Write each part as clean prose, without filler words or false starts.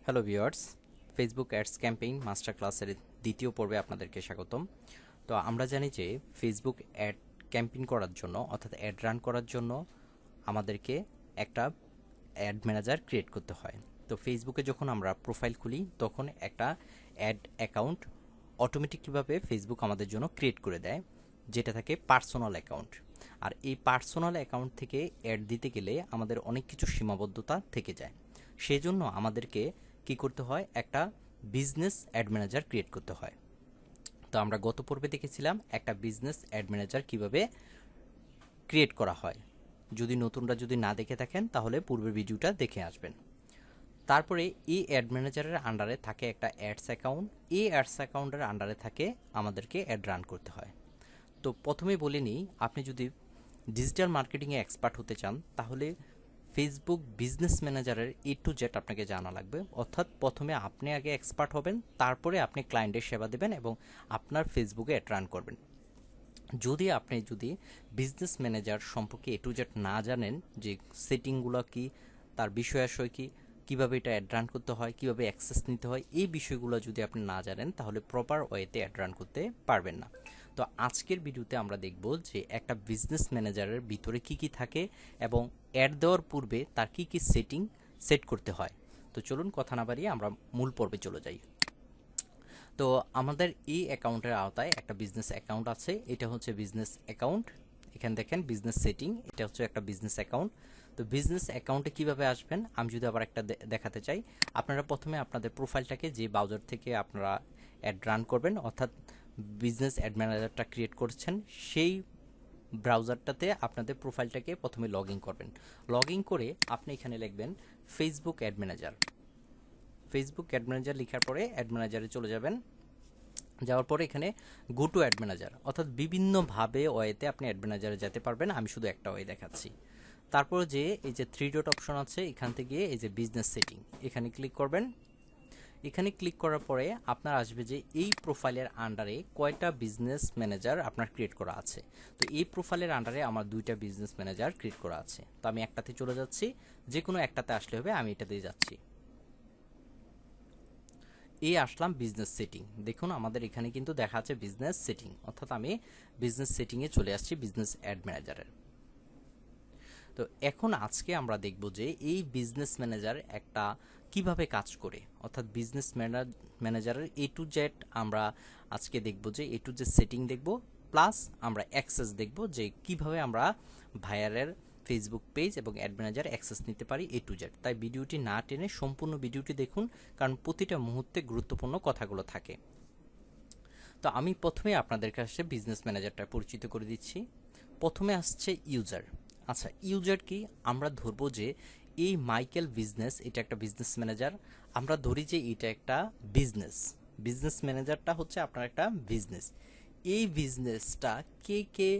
Hello viewers, Facebook ads campaign master ক্লাসের দ্বিতীয় পর্বে আপনাদেরকে স্বাগতম। তো আমরা জানি যে ফেসবুক অ্যাড ক্যাম্পেইন করার জন্য অর্থাৎ অ্যাড রান করার জন্য আমাদেরকে একটা অ্যাড ম্যানেজার ক্রিয়েট করতে হয়। তো ফেসবুকে যখন আমরা প্রোফাইল খুলি তখন একটা অ্যাড অ্যাকাউন্ট অটোমেটিকলিভাবে ফেসবুক আমাদের জন্য ক্রিয়েট করে দেয়, যেটা থাকে পার্সোনাল অ্যাকাউন্ট। আর এই পার্সোনাল অ্যাকাউন্ট থেকে অ্যাড দিতে গেলে আমাদের অনেক কিছু সীমাবদ্ধতা থেকে যায়। সেজন্য আমাদেরকে কি করতে হয়, একটা বিজনেস অ্যাড ম্যানেজার ক্রিয়েট করতে হয়। তো আমরা গত পর্বে দেখেছিলাম একটা বিজনেস অ্যাড ম্যানেজার কিভাবে ক্রিয়েট করা হয়। যদি নতুনরা যদি না দেখে থাকেন তাহলে পূর্বের ভিডিওটা দেখে আসবেন। তারপরে এই অ্যাড ম্যানেজারের আন্ডারে থাকে একটা অ্যাডস অ্যাকাউন্ট। এই অ্যাডস অ্যাকাউন্টের আন্ডারে থাকে আমাদেরকে অ্যাড রান করতে হয়। তো প্রথমেই বলে নিই, আপনি যদি ডিজিটাল মার্কেটিংয়ে এক্সপার্ট হতে চান তাহলে ফেসবুক বিজনেস ম্যানেজারের A to Z আপনাকে জানা লাগবে। অর্থাৎ প্রথমে আপনি আগে এক্সপার্ট হবেন, তারপরে আপনি ক্লায়েন্টের সেবা দেবেন এবং আপনার ফেসবুকে অ্যাড রান করবেন। যদি বিজনেস ম্যানেজার সম্পর্কে A to Z না জানেন, যে সেটিংগুলো কি, তার বিষয়াশয় কি, কীভাবে এটা অ্যাড রান করতে হয়, কীভাবে অ্যাক্সেস নিতে হয়, এই বিষয়গুলো যদি আপনি না জানেন তাহলে প্রপার ওয়েতে অ্যাড রান করতে পারবেন না। তো আজকের ভিডিওতে আমরা দেখব যে একটা বিজনেস ম্যানেজারের ভিতরে কি কি থাকে এবং অ্যাড দেওয়ার পূর্বে তার কি কি সেটিং সেট করতে হয়। তো চলুন কথা না বাড়িয়ে আমরা মূল পর্বে চলে যাই। তো আমাদের এই অ্যাকাউন্টের আওতায় একটা বিজনেস অ্যাকাউন্ট আছে, এটা হচ্ছে বিজনেস অ্যাকাউন্ট। এখানে দেখেন বিজনেস সেটিং, এটা হচ্ছে একটা বিজনেস অ্যাকাউন্ট। তো বিজনেস অ্যাকাউন্টে কিভাবে আসবেন আমি যদি আবার একটা দেখাতে চাই। আপনারা প্রথমে আপনাদের প্রোফাইলটাকে যে ব্রাউজার থেকে আপনারা অ্যাড রান করবেন, অর্থাৎ বিজনেস অ্যাড ম্যানেজারটা ক্রিয়েট করছেন, সেই ব্রাউজারটাতে আপনাদের প্রোফাইলটাকে প্রথমে লগ ইন করবেন। লগ ইন করে আপনি এখানে লিখবেন Facebook ad manager. Facebook ad manager লেখার পরে অ্যাড ম্যানেজারে চলে যাবেন। যাওয়ার পরে এখানে গো টু অ্যাড ম্যানেজার, অর্থাৎ বিভিন্নভাবে ওয়েতে আপনি অ্যাড ম্যানেজারে যেতে পারবেন, আমি শুধু একটা ওয়ে দেখাচ্ছি। তারপর যে এই যে 3 ডট অপশন আছে, এখান থেকে এই যে বিজনেস সেটিং, এখানে ক্লিক করবেন। এখানে ক্লিক করার পরে আপনার আসবে যে এই প্রোফাইলের আন্ডারে কয়টা বিজনেস ম্যানেজার আপনার ক্রিয়েট করা আছে। তো এই প্রোফাইলের আন্ডারে আমার 2টা বিজনেস ম্যানেজার ক্রিয়েট করা আছে। তো আমি একটাতে চলে যাচ্ছি, যে কোনো একটাতে আসলে হবে, আমি এটাতেই যাচ্ছি। এই আসলাম বিজনেস সেটিং। দেখুন আমাদের এখানে কিন্তু দেখা আছে বিজনেস সেটিং, অর্থাৎ আমি বিজনেস সেটিংয়ে চলে আসছি বিজনেস অ্যাড ম্যানেজারের। তো এখন আজকে আমরা দেখব যে এই বিজনেস ম্যানেজার একটা কিভাবে কাজ করে, অর্থাৎ বিজনেস ম্যানেজারের A to Z আমরা আজকে দেখব, যে A to Z সেটিং দেখব, প্লাস আমরা অ্যাক্সেস দেখব যে কিভাবে আমরা ভাইয়ারের ফেসবুক পেজ এবং অ্যাড ম্যানেজার অ্যাক্সেস নিতে পারি A to Z। তাই ভিডিওটি না টেনে সম্পূর্ণ ভিডিওটি দেখুন, কারণ প্রতিটা মুহূর্তে গুরুত্বপূর্ণ কথাগুলো থাকে। তো আমি প্রথমে আপনাদের কাছে বিজনেস ম্যানেজারটা পরিচিত করে দিচ্ছি। প্রথমে আসছে ইউজার। আচ্ছা, ইউজার কি? আমরা ধরবো যে এই মাইকেল বিজনেস, এটা একটা বিজনেস ম্যানেজার। আমরা ধরি যে এটা একটা বিজনেস, বিজনেস ম্যানেজারটা হচ্ছে আপনার একটা বিজনেস। এই বিজনেসটা কে কে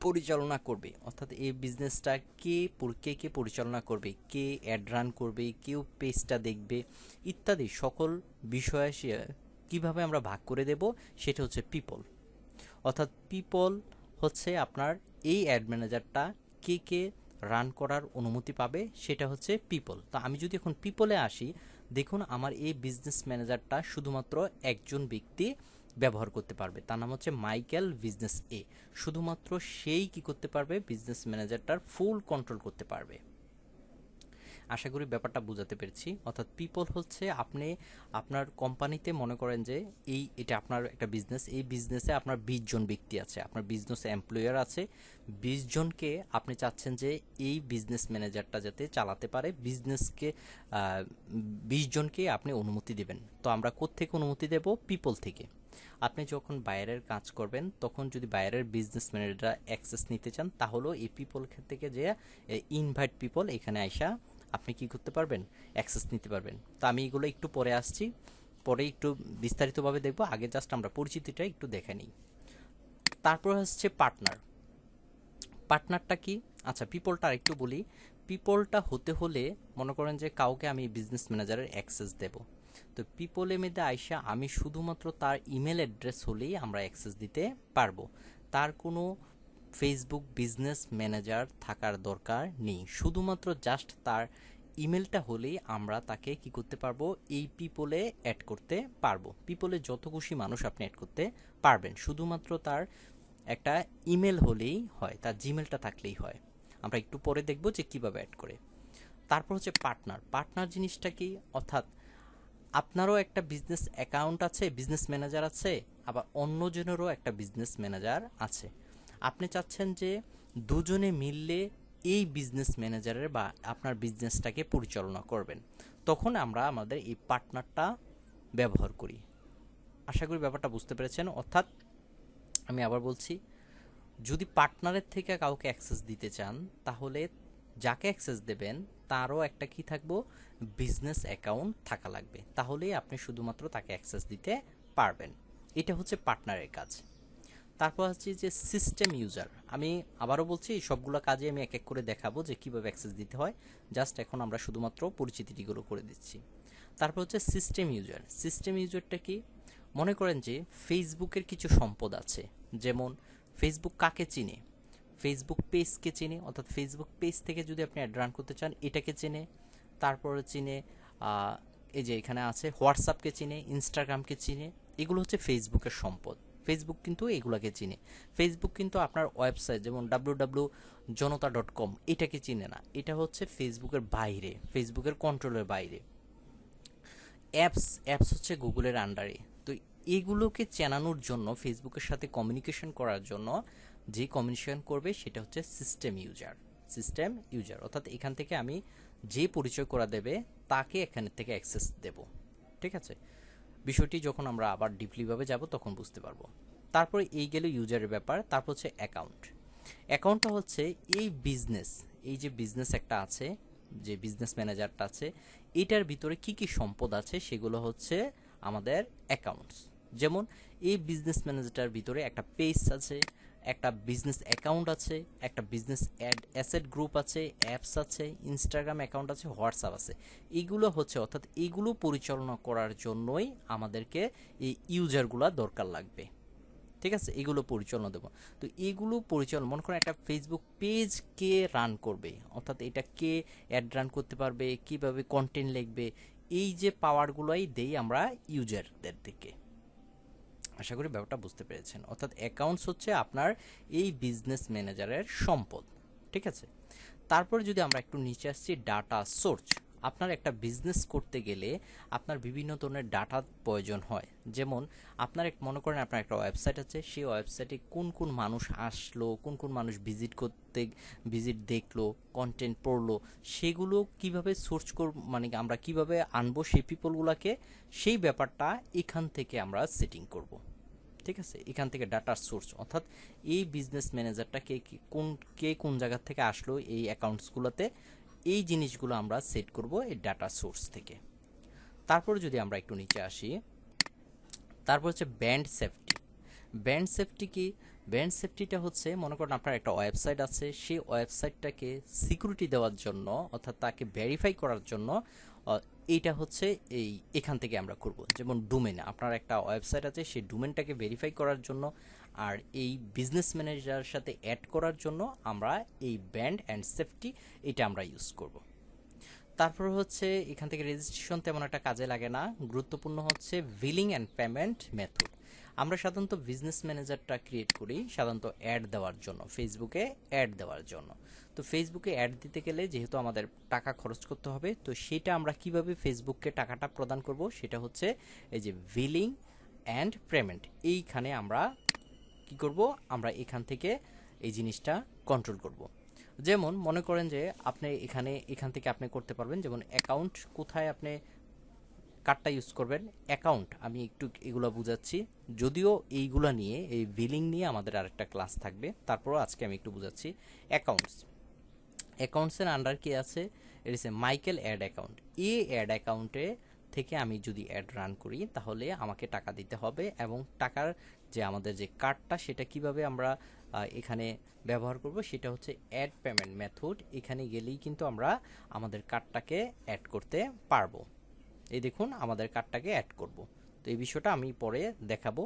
পরিচালনা করবে, অর্থাৎ এই বিজনেসটা কে কে পরিচালনা করবে, কে অ্যাড রান করবে, কেউ পেজটা দেখবে, ইত্যাদি সকল বিষয় কিভাবে আমরা ভাগ করে দেব, সেটা হচ্ছে পিপল। অর্থাৎ পিপল হচ্ছে আপনার এই অ্যাড ম্যানেজারটা কে কে রান করার অনুমতি পাবে, সেটা হচ্ছে পিপল। তো আমি যদি এখন পিপলে আসি, দেখুন আমার এই বিজনেস ম্যানেজারটা শুধুমাত্র একজন ব্যক্তি ব্যবহার করতে পারবে, তার নাম হচ্ছে মাইকেল বিজনেস এ। শুধুমাত্র সেই কি করতে পারবে, বিজনেস ম্যানেজারটার ফুল কন্ট্রোল করতে পারবে। আশা করি ব্যাপারটা বোঝাতে পেরেছি। অর্থাৎ পিপল হচ্ছে আপনি আপনার কোম্পানিতে মনে করেন যে এটা আপনার একটা বিজনেস, এই বিজনেসে আপনার 20 জন ব্যক্তি আছে, আপনার বিজনেস এমপ্লয়ার আছে। 20 জনকে আপনি চাচ্ছেন যে এই বিজনেস ম্যানেজারটা যাতে চালাতে পারে, বিজনেসকে 20 জনকে আপনি অনুমতি দেবেন। তো আমরা কোত্থেকে অনুমতি দেব? পিপল থেকে। আপনি যখন বাইরের কাজ করবেন তখন যদি বাইরের বিজনেস ম্যানেজার অ্যাক্সেস নিতে চান, তাহলেও এই পিপল থেকে যে ইনভাইট পিপল এখানে আইসা আপনি কি করতে পারবেন, অ্যাক্সেস নিতে পারবেন। তো আমি এগুলো একটু পরে আসছি, পরে একটু বিস্তারিতভাবে দেখব, আগে জাস্ট আমরা পরিচিতিটা একটু দেখে নিই। তারপর হচ্ছে পার্টনার। পার্টনারটা কি? আচ্ছা, পিপলটা আরেকটু বলি। পিপলটা হতে হলে মনে করেন যে কাউকে আমি বিজনেস ম্যানেজারের অ্যাক্সেস দেব। তো পিপলের মধ্যে আইসা আমি শুধুমাত্র তার ইমেল অ্যাড্রেস হলেই আমরা অ্যাক্সেস দিতে পারবো। তার কোনো ফেসবুক বিজনেস ম্যানেজার থাকার দরকার নেই, শুধুমাত্র জাস্ট তার ইমেলটা হলেই আমরা তাকে কি করতে পারবো, এই পিপলে অ্যাড করতে পারবো। পিপলে যত খুশি মানুষ আপনি অ্যাড করতে পারবেন, শুধুমাত্র তার একটা ইমেল হলেই হয়, তার জিমেলটা থাকলেই হয়। আমরা একটু পরে দেখব যে কিভাবে অ্যাড করে। তারপর হচ্ছে পার্টনার। পার্টনার জিনিসটা কি, অর্থাৎ আপনারও একটা বিজনেস অ্যাকাউন্ট আছে, বিজনেস ম্যানেজার আছে, আবার অন্যজনেরও একটা বিজনেস ম্যানেজার আছে। আপনি চাচ্ছেন যে দুজনে মিললে এই বিজনেস ম্যানেজারের বা আপনার বিজনেসটাকে পরিচালনা করবেন, তখন আমরা আমাদের এই পার্টনারটা ব্যবহার করি। আশা করি ব্যাপারটা বুঝতে পেরেছেন। অর্থাৎ আমি আবার বলছি, যদি পার্টনারের থেকে কাউকে অ্যাক্সেস দিতে চান, তাহলে যাকে অ্যাক্সেস দেবেন তারও একটা কি থাকবো, বিজনেস অ্যাকাউন্ট থাকা লাগবে, তাহলেই আপনি শুধুমাত্র তাকে অ্যাক্সেস দিতে পারবেন। এটা হচ্ছে পার্টনারের কাজ। তারপর হচ্ছে যে সিস্টেম ইউজার। আমি আবারও বলছি, সবগুলো কাজে আমি এক এক করে দেখাবো যে কীভাবে অ্যাক্সেস দিতে হয়, জাস্ট এখন আমরা শুধুমাত্র পরিচিতিগুলো করে দিচ্ছি। তারপর হচ্ছে সিস্টেম ইউজার। সিস্টেম ইউজারটা কি, মনে করেন যে ফেসবুকের কিছু সম্পদ আছে, যেমন ফেসবুক কাকে চিনে, ফেসবুক পেজকে চিনে, অর্থাৎ ফেসবুক পেজ থেকে যদি আপনি অ্যাড রান করতে চান এটাকে চিনে। তারপরে চিনে এই যে এখানে আছে হোয়াটসঅ্যাপকে চিনে, ইনস্টাগ্রামকে চিনে, এগুলো হচ্ছে ফেসবুকের সম্পদ। ফেসবুক কিন্তু এগুলাকে চিনে। ফেসবুক কিন্তু আপনার ওয়েবসাইট যেমন www.jonata.com এটাকে চিনে না, এটা হচ্ছে ফেসবুকের বাইরে, ফেসবুকের কন্ট্রোলের বাইরে। অ্যাপস হচ্ছে গুগলের আন্ডারে। তো এগুলোকে চেনানোর জন্য, ফেসবুকের সাথে কমিউনিকেশন করার জন্য যে কমিউনিকেশন করবে সেটা হচ্ছে সিস্টেম ইউজার। সিস্টেম ইউজার অর্থাৎ এখান থেকে আমি যে পরিচয় করা দেবে তাকে এখানে থেকে অ্যাক্সেস দেব। ঠিক আছে, বিষয়টি যখন আমরা আবার ডিপলিভাবে যাব তখন বুঝতে পারবো। তারপরে এই গেল ইউজারের ব্যাপার। তারপর হচ্ছে অ্যাকাউন্ট। অ্যাকাউন্টটা হচ্ছে এই বিজনেস, এই যে বিজনেস একটা আছে, যে বিজনেস ম্যানেজারটা আছে, এটার ভিতরে কি কি সম্পদ আছে সেগুলো হচ্ছে আমাদের অ্যাকাউন্টস। যেমন এই বিজনেস ম্যানেজারটার ভিতরে একটা পেজ আছে, একটা বিজনেস অ্যাকাউন্ট আছে, একটা বিজনেস অ্যাসেট গ্রুপ আছে, অ্যাপস আছে, ইনস্টাগ্রাম অ্যাকাউন্ট আছে, হোয়াটসঅ্যাপ আছে। এইগুলো হচ্ছে, অর্থাৎ এইগুলো পরিচালনা করার জন্যই আমাদেরকে এই ইউজারগুলো দরকার লাগবে। ঠিক আছে, এগুলো পরিচালনা দেবো। তো এগুলো পরিচালনা, মনে করেন একটা ফেসবুক পেজ কে রান করবে, অর্থাৎ এটা কে অ্যাড রান করতে পারবে, কিভাবে কন্টেন্ট লিখবে, এই যে পাওয়ারগুলোই দেই আমরা ইউজারদের দিকে। আশা করি ব্যাপারটা বুঝতে পেরেছেন। অর্থাৎ অ্যাকাউন্টস হচ্ছে আপনার এই বিজনেস ম্যানেজারের সম্পদ। ঠিক আছে, তারপরে যদি আমরা একটু নিচে আসছি, ডাটা সোর্স। আপনার একটা বিজনেস করতে গেলে আপনার বিভিন্ন ধরনের ডাটার প্রয়োজন হয়। যেমন আপনার মনে করেন আপনার একটা ওয়েবসাইট আছে, সেই ওয়েবসাইটে কোন কোন মানুষ আসলো, কোন কোন মানুষ ভিজিট দেখলো, কন্টেন্ট পড়লো, সেগুলো কিভাবে সোর্স মানে আমরা কিভাবে আনবো সেই পিপলগুলোকে, সেই ব্যাপারটা এখান থেকে আমরা সেটিং করব। ঠিক আছে, এখান থেকে ডাটার সোর্স, অর্থাৎ এই বিজনেস ম্যানেজারটা কে কোন জায়গা থেকে আসলো এই অ্যাকাউন্টসগুলোতে, এই জিনিসগুলো আমরা সেট করব এই ডাটা সোর্স থেকে। তারপরে যদি আমরা একটু নিচে আসি, তারপর হচ্ছে ব্যান্ড সেফটি। ব্যান্ড সেফটি কি, ব্যান্ড সেফটিটা হচ্ছে মনে করেন আপনার একটা ওয়েবসাইট আছে, সেই ওয়েবসাইটটাকে সিকিউরিটি দেওয়ার জন্য, অর্থাৎ তাকে ভেরিফাই করার জন্য এইটা হচ্ছে এখান থেকে আমরা করব। যেমন ডোমেন, আপনার একটা ওয়েবসাইট আছে, সেই ডোমেনটাকে ভেরিফাই করার জন্য আর এই বিজনেস ম্যানেজারের সাথে অ্যাড করার জন্য আমরা এই ব্যান্ড অ্যান্ড সেফটি এটা আমরা ইউজ করব। তারপর হচ্ছে এখান থেকে রেজিস্ট্রেশন তেমন একটা কাজে লাগে না, গুরুত্বপূর্ণ হচ্ছে বিলিং অ্যান্ড পেমেন্ট মেথড। আমরা সাধারণত বিজনেস ম্যানেজারটা ক্রিয়েট করি সাধারণত অ্যাড দেওয়ার জন্য, ফেসবুকে অ্যাড দেওয়ার জন্য। তো ফেসবুকে অ্যাড দিতে গেলে যেহেতু আমাদের টাকা খরচ করতে হবে, তো সেটা আমরা কিভাবে ফেসবুককে টাকাটা প্রদান করব, সেটা হচ্ছে এই যে বিলিং অ্যান্ড পেমেন্ট। এইখানে আমরা কি করব, আমরা এখান থেকে এই জিনিসটা কন্ট্রোল করব। যেমন মনে করেন যে আপনি এখান থেকে আপনি করতে পারবেন, যেমন অ্যাকাউন্ট কোথায় আপনি কার্ডটা ইউজ করবেন, অ্যাকাউন্ট আমি একটু এগুলো বুঝাচ্ছি, যদিও এইগুলা নিয়ে, এই বিলিং নিয়ে আমাদের আরেকটা ক্লাস থাকবে, তারপরও আজকে আমি একটু বুঝাচ্ছি। অ্যাকাউন্টসের আন্ডার কি আছে, এর হচ্ছে মাইকেল অ্যাড অ্যাকাউন্ট। এই অ্যাড অ্যাকাউন্টে থেকে আমি যদি অ্যাড রান করি তাহলে আমাকে টাকা দিতে হবে, এবং টাকার যে আমাদের যে কার্ডটা সেটা কিভাবে আমরা এখানে ব্যবহার করব, সেটা হচ্ছে অ্যাড পেমেন্ট মেথড। এখানে গেলেই কিন্তু আমরা আমাদের কার্ডটাকে অ্যাড করতে পারবো। এই দেখুন আমাদের কার্ডটাকে অ্যাড করব। তো এই বিষয়টা আমি পরে দেখাবো,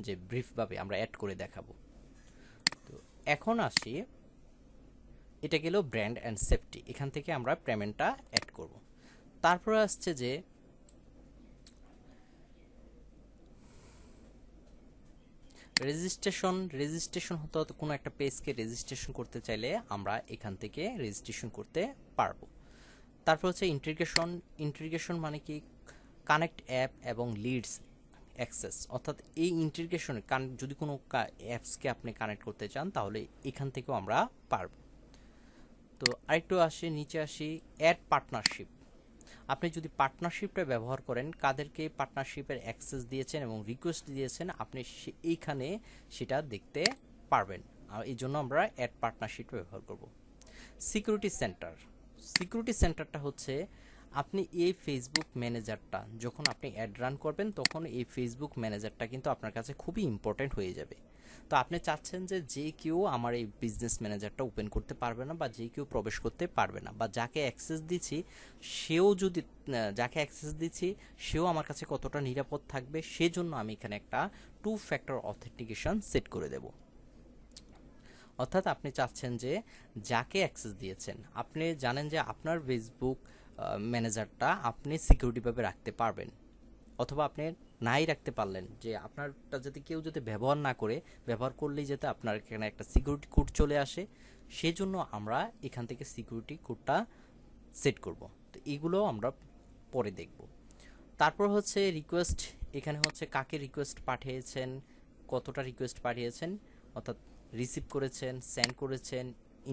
যে ব্রিফভাবে আমরা অ্যাড করে দেখাবো। তো এখন আসি, এটা গেল ব্র্যান্ড অ্যান্ড সেফটি, এখান থেকে আমরা পেমেন্টটা অ্যাড করব। তারপরে আসছে যে রেজিস্ট্রেশন হতে কোনো একটা পেজকে রেজিস্ট্রেশন করতে চাইলে আমরা এখান থেকে রেজিস্ট্রেশন করতে পারবো। তারপর হচ্ছে ইন্টিগ্রেশন মানে কি, কানেক্ট অ্যাপ এবং লিডস অ্যাক্সেস, অর্থাৎ এই ইন্টিগ্রেশনে যদি কোনো অ্যাপসকে আপনি কানেক্ট করতে চান তাহলে এখান থেকেও আমরা পারব। তো আরেকটু নিচে আসি, অ্যাড পার্টনারশিপ। আপনি যদি পার্টনারশিপটা ব্যবহার করেন, কাদেরকে পার্টনারশিপের অ্যাক্সেস দিয়েছেন এবং রিকোয়েস্ট দিয়েছেন, আপনি এইখানে সেটা দেখতে পারবেন। আর এই জন্য আমরা অ্যাড পার্টনারশিপ ব্যবহার করব। সিকিউরিটি সেন্টারটা হচ্ছে আপনি এই ফেসবুক ম্যানেজারটা যখন আপনি অ্যাড রান করবেন তখন এই ফেসবুক ম্যানেজারটা কিন্তু আপনার কাছে খুবই ইম্পর্টেন্ট হয়ে যাবে। তো আপনি চাচ্ছেন যে কেউ আমার এই বিজনেস ম্যানেজারটা ওপেন করতে পারবে না, বা যে কেউ প্রবেশ করতে পারবে না, বা যাকে অ্যাক্সেস দিচ্ছি সেও আমার কাছে কতটা নিরাপদ থাকবে, সেজন্য আমি এখানে একটা 2 ফ্যাক্টর অথেন্টিকেশন সেট করে দেব। অর্থাৎ আপনি চাচ্ছেন যে যাকে অ্যাক্সেস দিয়েছেন, আপনি জানেন যে আপনার ফেসবুক ম্যানেজারটা আপনি সিকিউরিটিভাবে রাখতে পারবেন, অথবা আপনি নাই রাখতে পারলেন, যে আপনারটা যদি কেউ ব্যবহার না করে, ব্যবহার করলেই যাতে আপনার এখানে একটা সিকিউরিটি কোড চলে আসে, সেজন্য আমরা এখান থেকে সিকিউরিটি কোডটা সেট করব। তো এইগুলো আমরা পরে দেখব। তারপর হচ্ছে রিকোয়েস্ট, এখানে হচ্ছে কাকে রিকোয়েস্ট পাঠিয়েছেন, কতটা রিকোয়েস্ট পাঠিয়েছেন, অর্থাৎ রিসিভ করেছেন, সেন্ড করেছেন,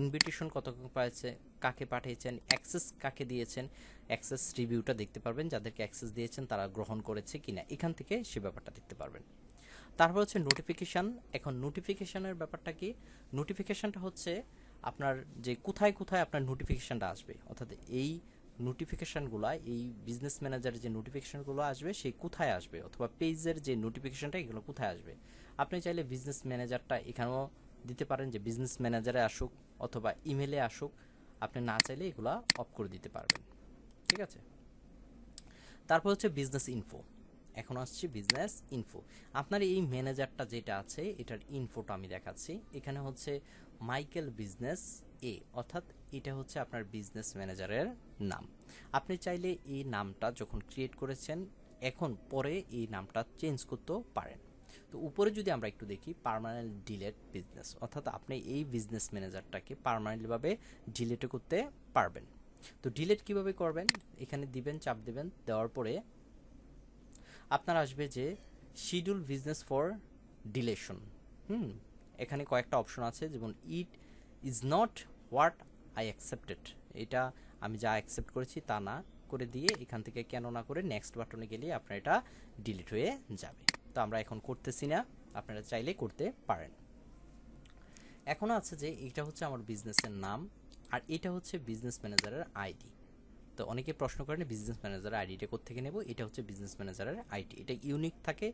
ইনভিটেশন কত পাঠিয়েছে, কাকে পাঠিয়েছেন, অ্যাক্সেস কাকে দিয়েছেন, অ্যাক্সেস রিভিউটা দেখতে পারবেন, যাদেরকে অ্যাক্সেস দিয়েছেন তারা গ্রহণ করেছে কিনা, এখান থেকে সে ব্যাপারটা দেখতে পারবেন। তারপর হচ্ছে নোটিফিকেশান। এখন নোটিফিকেশানের ব্যাপারটা কি, নোটিফিকেশানটা হচ্ছে আপনার যে কোথায় কোথায় আপনার নোটিফিকেশানটা আসবে, অর্থাৎ এই নোটিফিকেশানগুলো, এই বিজনেস ম্যানেজারের যে নোটিফিকেশানগুলো আসবে সেই কোথায় আসবে, অথবা পেজের যে নোটিফিকেশানটা এগুলো কোথায় আসবে। আপনি চাইলে বিজনেস ম্যানেজারটা এখানেও দিতে পারেন, যে বিজনেস ম্যানেজারে আসুক অথবা ইমেলে আসুক, আপনি না চাইলে এগুলা অফ করে দিতে পারবেন। ঠিক আছে। তারপর হচ্ছে বিজনেস ইনফো। এখন আসছি বিজনেস ইনফো। আপনার এই ম্যানেজারটা যেটা আছে এটার ইনফোটা আমি দেখাচ্ছি। এখানে হচ্ছে মাইকেল বিজনেস এ, অর্থাৎ এটা হচ্ছে আপনার বিজনেস ম্যানেজারের নাম। আপনি চাইলে এই নামটা যখন ক্রিয়েট করেছেন, এখন পরে এই নামটা চেঞ্জ করতেও পারেন। তো উপরে যদি আমরা একটু দেখি, পার্মানেন্ট ডিলেট বিজনেস, অর্থাৎ আপনি এই বিজনেস ম্যানেজারটাকে পার্মানেন্টলিভাবে ডিলেট করতে পারবেন। তো ডিলেট কিভাবে করবেন, এখানে দিবেন, চাপ দিবেন, দেওয়ার পরে আপনার আসবে যে শিডিউল বিজনেস ফর ডিলেশন। এখানে কয়েকটা অপশন আছে, যেমন it is not what I accepted, এটা আমি যা অ্যাকসেপ্ট করেছি তা না করে দিয়ে এখান থেকে কেন না করে নেক্সট বাটনে গেলে আপনার এটা ডিলিট হয়ে যাবে। তো আমরা এখন করতেছি না, আপনারা চাইলে করতে পারেন। এখন আছে যে এটা হচ্ছে আমার বিজনেসের নাম, আর এটা হচ্ছে বিজনেস ম্যানেজারের আইডি। তো অনেকে প্রশ্ন করেন বিজনেস ম্যানেজারের আইডিটা কোত্থেকে নেব। এটা হচ্ছে বিজনেস ম্যানেজারের আইডি, এটা ইউনিক থাকে,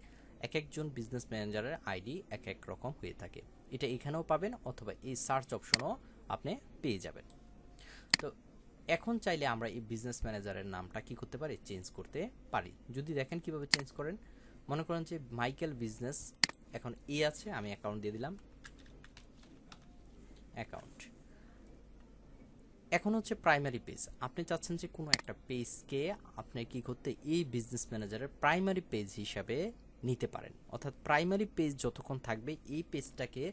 এক একজন বিজনেস ম্যানেজারের আইডি এক এক রকম হয়ে থাকে। এটা এখানেও পাবেন, অথবা এই সার্চ অপশনও আপনি পেয়ে যাবেন। তো এখন চাইলে আমরা এই বিজনেস ম্যানেজারের নামটা কি করতে পারি, চেঞ্জ করতে পারি। যদি দেখেন কিভাবে চেঞ্জ করেন, মনে করেন যে মাইকেল বিজনেস, এখন এ আছে, আমি অ্যাকাউন্ট দিয়ে দিলাম, অ্যাকাউন্ট। এখন হচ্ছে প্রাইমারি পেজ, আপনি চাচ্ছেন যে কোনো একটা পেজকে আপনি কি করতে, এই বিজনেস ম্যানেজারের প্রাইমারি পেজ হিসাবে নিতে পারেন। অর্থাৎ প্রাইমারি পেজ যতক্ষণ থাকবে এই পেজটাকে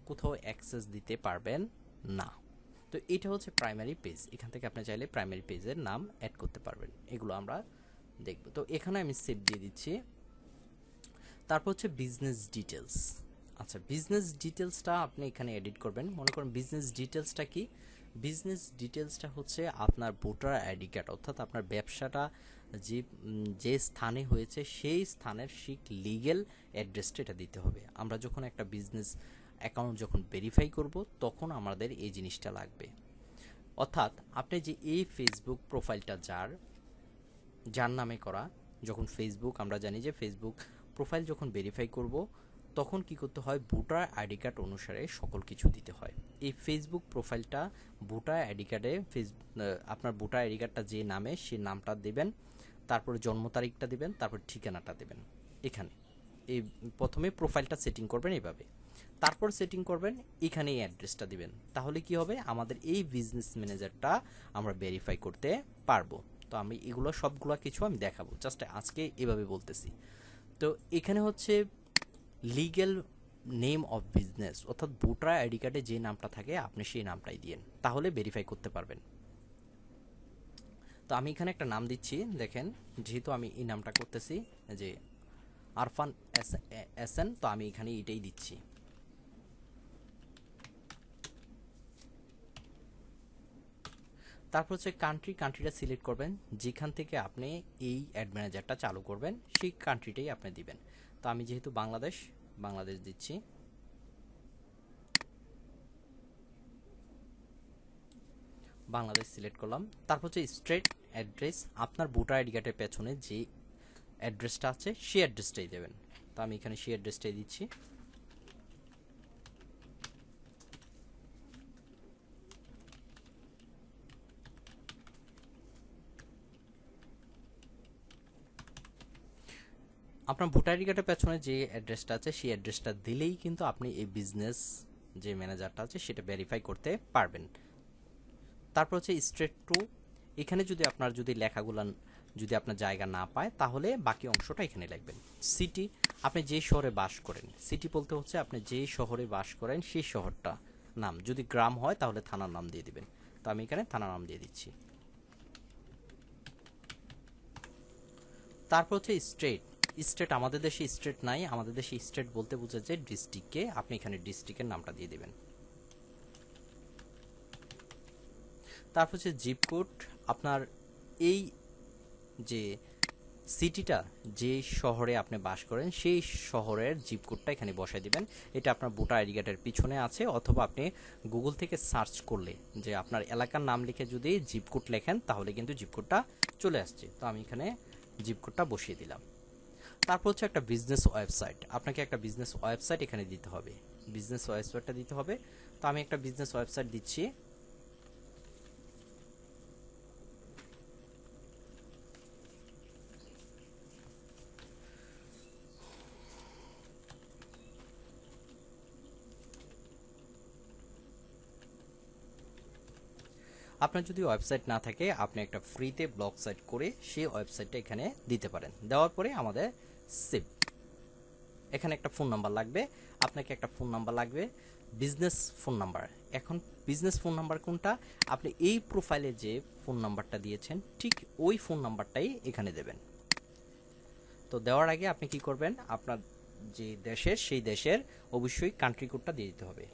কোথাও অ্যাক্সেস দিতে পারবেন না। তো এটা হচ্ছে প্রাইমারি পেজ, এখান থেকে আপনি চাইলে প্রাইমারি পেজের নাম অ্যাড করতে পারবেন। এগুলো আমরা দেখব। তো এখানে আমি সেভ দিয়ে দিচ্ছি। তারপর হচ্ছে বিজনেস ডিটেলস। আচ্ছা, বিজনেস ডিটেলসটা আপনি এখানে এডিট করবেন। মনে করেন বিজনেস ডিটেলসটা কি, বিজনেস ডিটেলসটা হচ্ছে আপনার ভোটার আইডি কার্ড, অর্থাৎ আপনার ব্যবসাটা যে স্থানে হয়েছে সেই স্থানের ঠিক লিগ্যাল অ্যাড্রেসটা এটা দিতে হবে। আমরা যখন একটা বিজনেস অ্যাকাউন্ট যখন ভেরিফাই করব তখন আমাদের এই জিনিসটা লাগবে। অর্থাৎ আপনি যে এই ফেসবুক প্রোফাইলটা যার নামে করা, যখন ফেসবুক, আমরা জানি যে ফেসবুক প্রোফাইল যখন ভেরিফাই করব তখন কি করতে হয়, ভোটার আইডি কার্ড অনুসারে সকল কিছু দিতে হয়। এই ফেসবুক প্রোফাইলটা ভোটার আইডি কার্ডে আপনার ভোটার আইডি কার্ডটা যে নামে সেই নামটা দেবেন, তারপরে জন্ম তারিখটা দিবেন, তারপর ঠিকানাটা দেবেন। এখানে এই প্রথমে প্রোফাইলটা সেটিং করবেন এইভাবে। তারপর সেটিং করবেন, এখানে এই অ্যাড্রেসটা দিবেন। তাহলে কি হবে, আমাদের এই বিজনেস ম্যানেজারটা আমরা ভেরিফাই করতে পারবো। তো আমি এগুলো সবগুলো কিছু আমি দেখাবো, জাস্ট আজকে এভাবে বলতেছি। তো এখানে হচ্ছে লিগ্যাল নেম অফ বিজনেস, অর্থাৎ ভোটার আইডি কার্ডে যে নামটা থাকে আপনি সেই নামটাই দিয়েন, তাহলে ভেরিফাই করতে পারবেন। তো আমি এখানে একটা নাম দিচ্ছি, দেখেন যেহেতু আমি এই নামটা করতেছি যে আরফান এসএন, তো আমি এখানে এটাই দিচ্ছি। তারপর হচ্ছে কান্ট্রিটা সিলেক্ট করবেন, যেখান থেকে আপনি এই অ্যাড ম্যানেজারটা চালু করবেন সেই কান্ট্রিটাই আপনি দিবেন। তো আমি যেহেতু বাংলাদেশ দিচ্ছি। বাংলাদেশ সিলেক্ট করলাম। তারপর হচ্ছে স্ট্রেট অ্যাড্রেস, আপনার ভোটার আইডি কার্ডের পেছনে যে অ্যাড্রেসটা আছে সেই অ্যাড্রেসটাই দেবেন। তো আমি এখানে সেই অ্যাড্রেসটাই দিচ্ছি। আপনার ভোটার আইডি কার্ডের পেছনে যে অ্যাড্রেসটা আছে সেই অ্যাড্রেসটা দিলেই কিন্তু আপনি এই বিজনেস যে ম্যানেজারটা আছে সেটা ভেরিফাই করতে পারবেন। তারপর হচ্ছে স্ট্রেট টু, এখানে যদি লেখাগুলো যদি আপনার জায়গা না পায় তাহলে বাকি অংশটা এখানে লিখবেন। সিটি, আপনি যে শহরে বাস করেন, সিটি বলতে হচ্ছে আপনি যে শহরে বাস করেন সেই শহরটা নাম, যদি গ্রাম হয় তাহলে থানার নাম দিয়ে দিবেন। তো আমি এখানে থানার নাম দিয়ে দিচ্ছি। তারপর হচ্ছে স্টেট আমাদের দেশে স্টেট নাই, আমাদের দেশে স্টেট বলতে বোঝাচ্ছে ডিস্ট্রিক্টকে, আপনি এখানে ডিস্ট্রিক্টের নামটা দিয়ে দিবেন। তারপর হচ্ছে জিপ কোড, আপনার এই যে সিটিটা যে শহরে আপনি বাস করেন সেই শহরের জিপ কোডটা এখানে বসায় দিবেন। এটা আপনার ভোটার আইডি কার্ডের পিছনে আছে, অথবা আপনি গুগল থেকে সার্চ করলে যে আপনার এলাকার নাম লিখে যদি জিপ কোড লেখেন তাহলে কিন্তু জিপ কোডটা চলে আসছে। তো আমি এখানে জিপ কোডটা বসিয়ে দিলাম। তারপর হচ্ছে একটা বিজনেস ওয়েবসাইট, আপনাকে একটা বিজনেস ওয়েবসাইট এখানে দিতে হবে, বিজনেস ওয়েবসাইটটা দিতে হবে। তো আমি একটা বিজনেস ওয়েবসাইট দিচ্ছি। আপনার যদি ওয়েবসাইট না থাকে আপনি একটা ফ্রিতে ব্লগ সাইট করে সেই ওয়েবসাইটটা এখানে দিতে পারেন। দেওয়ার পরে আমাদের সেভ, এখানে একটা ফোন নাম্বার লাগবে, আপনাকে একটা ফোন নাম্বার লাগবে, বিজনেস ফোন নাম্বার। এখন বিজনেস ফোন নাম্বার কোনটা, আপনি এই প্রোফাইলে যে ফোন নাম্বারটা দিয়েছেন ঠিক ওই ফোন নাম্বারটাই এখানে দেবেন। তো দেওয়ার আগে আপনি কি করবেন, আপনার যে দেশের সেই দেশের অবশ্যই কান্ট্রি কোডটা দিয়ে দিতে হবে।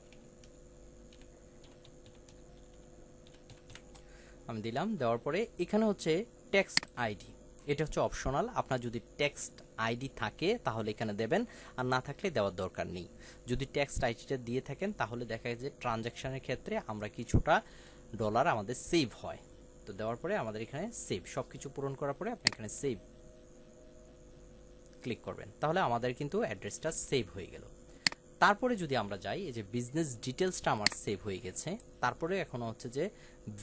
আমি দিলাম। দেওয়ার পরে এখানে হচ্ছে টেক্সট আইডি, এটা হচ্ছে অপশনাল, আপনার যদি টেক্সট আইডি থাকে তাহলে এখানে দেবেন, আর না থাকলে দেওয়ার দরকার নেই। যদি টেক্সট আইডিটা দিয়ে থাকেন তাহলে দেখা যায় যে ট্রানজ্যাকশনের ক্ষেত্রে আমরা কিছুটা ডলার আমাদের সেভ হয়। তো দেওয়ার পরে আমাদের এখানে সেভ, সব কিছু পূরণ করার পরে আপনি এখানে সেভ ক্লিক করবেন, তাহলে আমাদের কিন্তু অ্যাড্রেসটা সেভ হয়ে গেল। তারপরে যদি আমরা যাই, এই যে বিজনেস ডিটেলসটা আমার সেভ হয়ে গেছে, তারপরে এখন হচ্ছে যে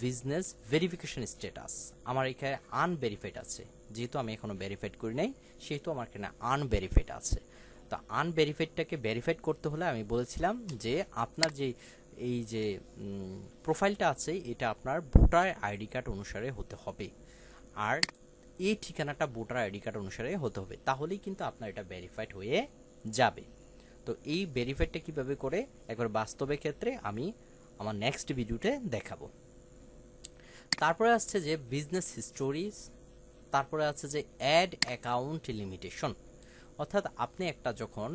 বিজনেস ভেরিফিকেশন স্ট্যাটাস আমার এখানে আনভেরিফাইড আছে, যেহেতু আমি এখনো ভেরিফাইড করি নাই সেহেতু আমার এখানে আনভেরিফাইড আছে। তো আনভেরিফাইডটাকে ভেরিফাইড করতে হলে আমি বলেছিলাম যে আপনার যে এই যে প্রোফাইলটা আছে এটা আপনার ভোটার আইডি কার্ড অনুসারে হতে হবে, আর এই ঠিকানাটা ভোটার আইডি কার্ড অনুসারে হতে হবে, তাহলেই কিন্তু আপনার এটা ভেরিফাইড হয়ে যাবে। তো এই ভেরিফাইডটা কিভাবে করে একবার বাস্তবের ক্ষেত্রে আমি আমার নেক্সট ভিডিওতে দেখাবো। তারপরে আসছে যে বিজনেস হিস্টোরিজ, তারপরে আছে যে অ্যাড অ্যাকাউন্ট লিমিটেশন, অর্থাৎ আপনি একটা যখন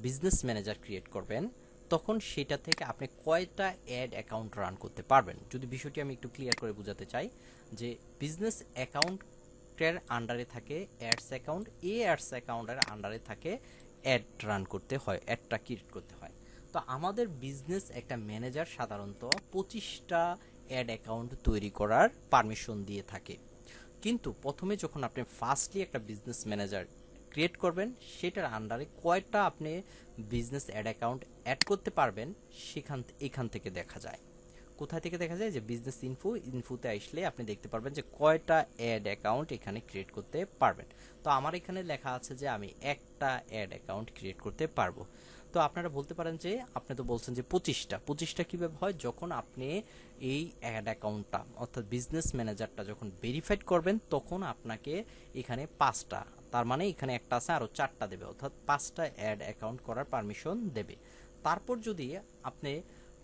বিজনেস ম্যানেজার ক্রিয়েট করবেন তখন সেটা থেকে আপনি কয়টা অ্যাড অ্যাকাউন্ট রান করতে পারবেন। যদি বিষয়টি আমি একটু ক্লিয়ার করে বোঝাতে চাই, যে বিজনেস অ্যাকাউন্টের আন্ডারে থাকে অ্যাডস অ্যাকাউন্ট, এই অ্যাডস অ্যাকাউন্টের আন্ডারে থাকে অ্যাড রান করতে হয়, অ্যাডটা ক্রিয়েট করতে হয়। তো আমাদের বিজনেস একটা ম্যানেজার সাধারণত 25টা অ্যাড অ্যাকাউন্ট তৈরি করার পারমিশন দিয়ে থাকে, কিন্তু প্রথমে যখন আপনি ফার্স্টলি একটা বিজনেস ম্যানেজার ক্রিয়েট করবেন সেটার আন্ডারে কয়টা আপনি বিজনেস অ্যাড অ্যাকাউন্ট অ্যাড করতে পারবেন এখান থেকে দেখা যায়। কোথায় থেকে দেখা যায়, যে বিজনেস ইনফোতে আসলে আপনি দেখতে পারবেন যে কয়টা অ্যাড অ্যাকাউন্ট এখানে ক্রিয়েট করতে পারবেন। তো আমার এখানে লেখা আছে যে আমি একটা অ্যাড অ্যাকাউন্ট ক্রিয়েট করতে পারবো। তো আপনারা বলতে পারেন যে আপনি তো বলছেন যে 25টা কিভাবে হয়, যখন আপনি এই অ্যাড অ্যাকাউন্টটা অর্থাৎ বিজনেস ম্যানেজারটা যখন ভেরিফাইড করবেন তখন আপনাকে এখানে 5টা, তার মানে এখানে একটা আছে আরও 4টা দেবে, অর্থাৎ 5টা অ্যাড অ্যাকাউন্ট করার পারমিশন দেবে। তারপর যদি আপনি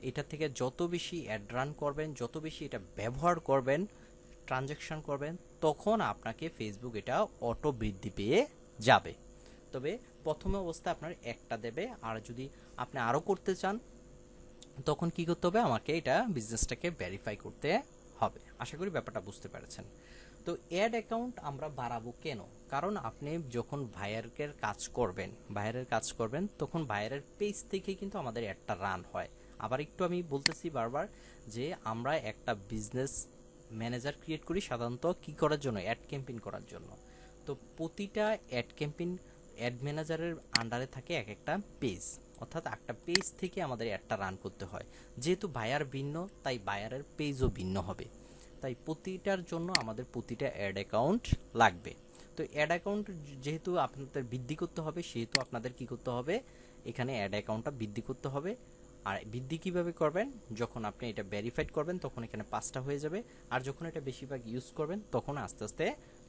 এটা থেকে যত বেশি অ্যাড রান করবেন, যত বেশি এটা ব্যবহার করবেন, ট্রানজ্যাকশন করবেন, তখন আপনাকে ফেসবুক এটা অটো বৃদ্ধি পেয়ে যাবে। তবে প্রথম অবস্থায় আপনার একটা দেবে, আর যদি আপনি আরও করতে চান তখন কি করতে হবে, আমাকে এটা বিজনেসটাকে ভেরিফাই করতে হবে। আশা করি ব্যাপারটা বুঝতে পেরেছেন। তো অ্যাড অ্যাকাউন্ট আমরা বাড়াবো কেন? কারণ আপনি যখন ভাইয়ারের কাজ করবেন তখন ভাইয়ারের পেজ থেকে কিন্তু আমাদের অ্যাডটা রান হয়। আবার একটু আমি বলতেছি বারবার যে আমরা একটা বিজনেস ম্যানেজার ক্রিয়েট করি সাধারণত কি করার জন্য, অ্যাড ক্যাম্পেইন করার জন্য। তো প্রতিটা অ্যাড ক্যাম্পেইন অ্যাড ম্যানেজারের আন্ডারে থাকে এক একটা পেজ, অর্থাৎ একটা পেজ থেকে আমাদের অ্যাডটা রান করতে হয়। যেহেতু বায়ার ভিন্ন তাই বায়ারের পেজও ভিন্ন হবে, তাই প্রতিটার জন্য আমাদের প্রতিটা অ্যাড অ্যাকাউন্ট লাগবে। তো অ্যাড অ্যাকাউন্ট যেহেতু আপনাদের বৃদ্ধি করতে হবে, সেহেতু আপনাদের কি করতে হবে, এখানে অ্যাড অ্যাকাউন্টটা বৃদ্ধি করতে হবে। আর বৃদ্ধি কিভাবে করবেন, যখন আপনি এটা ভেরিফাইড করবেন তখন এখানে 5টা হয়ে যাবে, আর যখন এটা বেশিরভাগ ইউজ করবেন তখন আস্তে আস্তে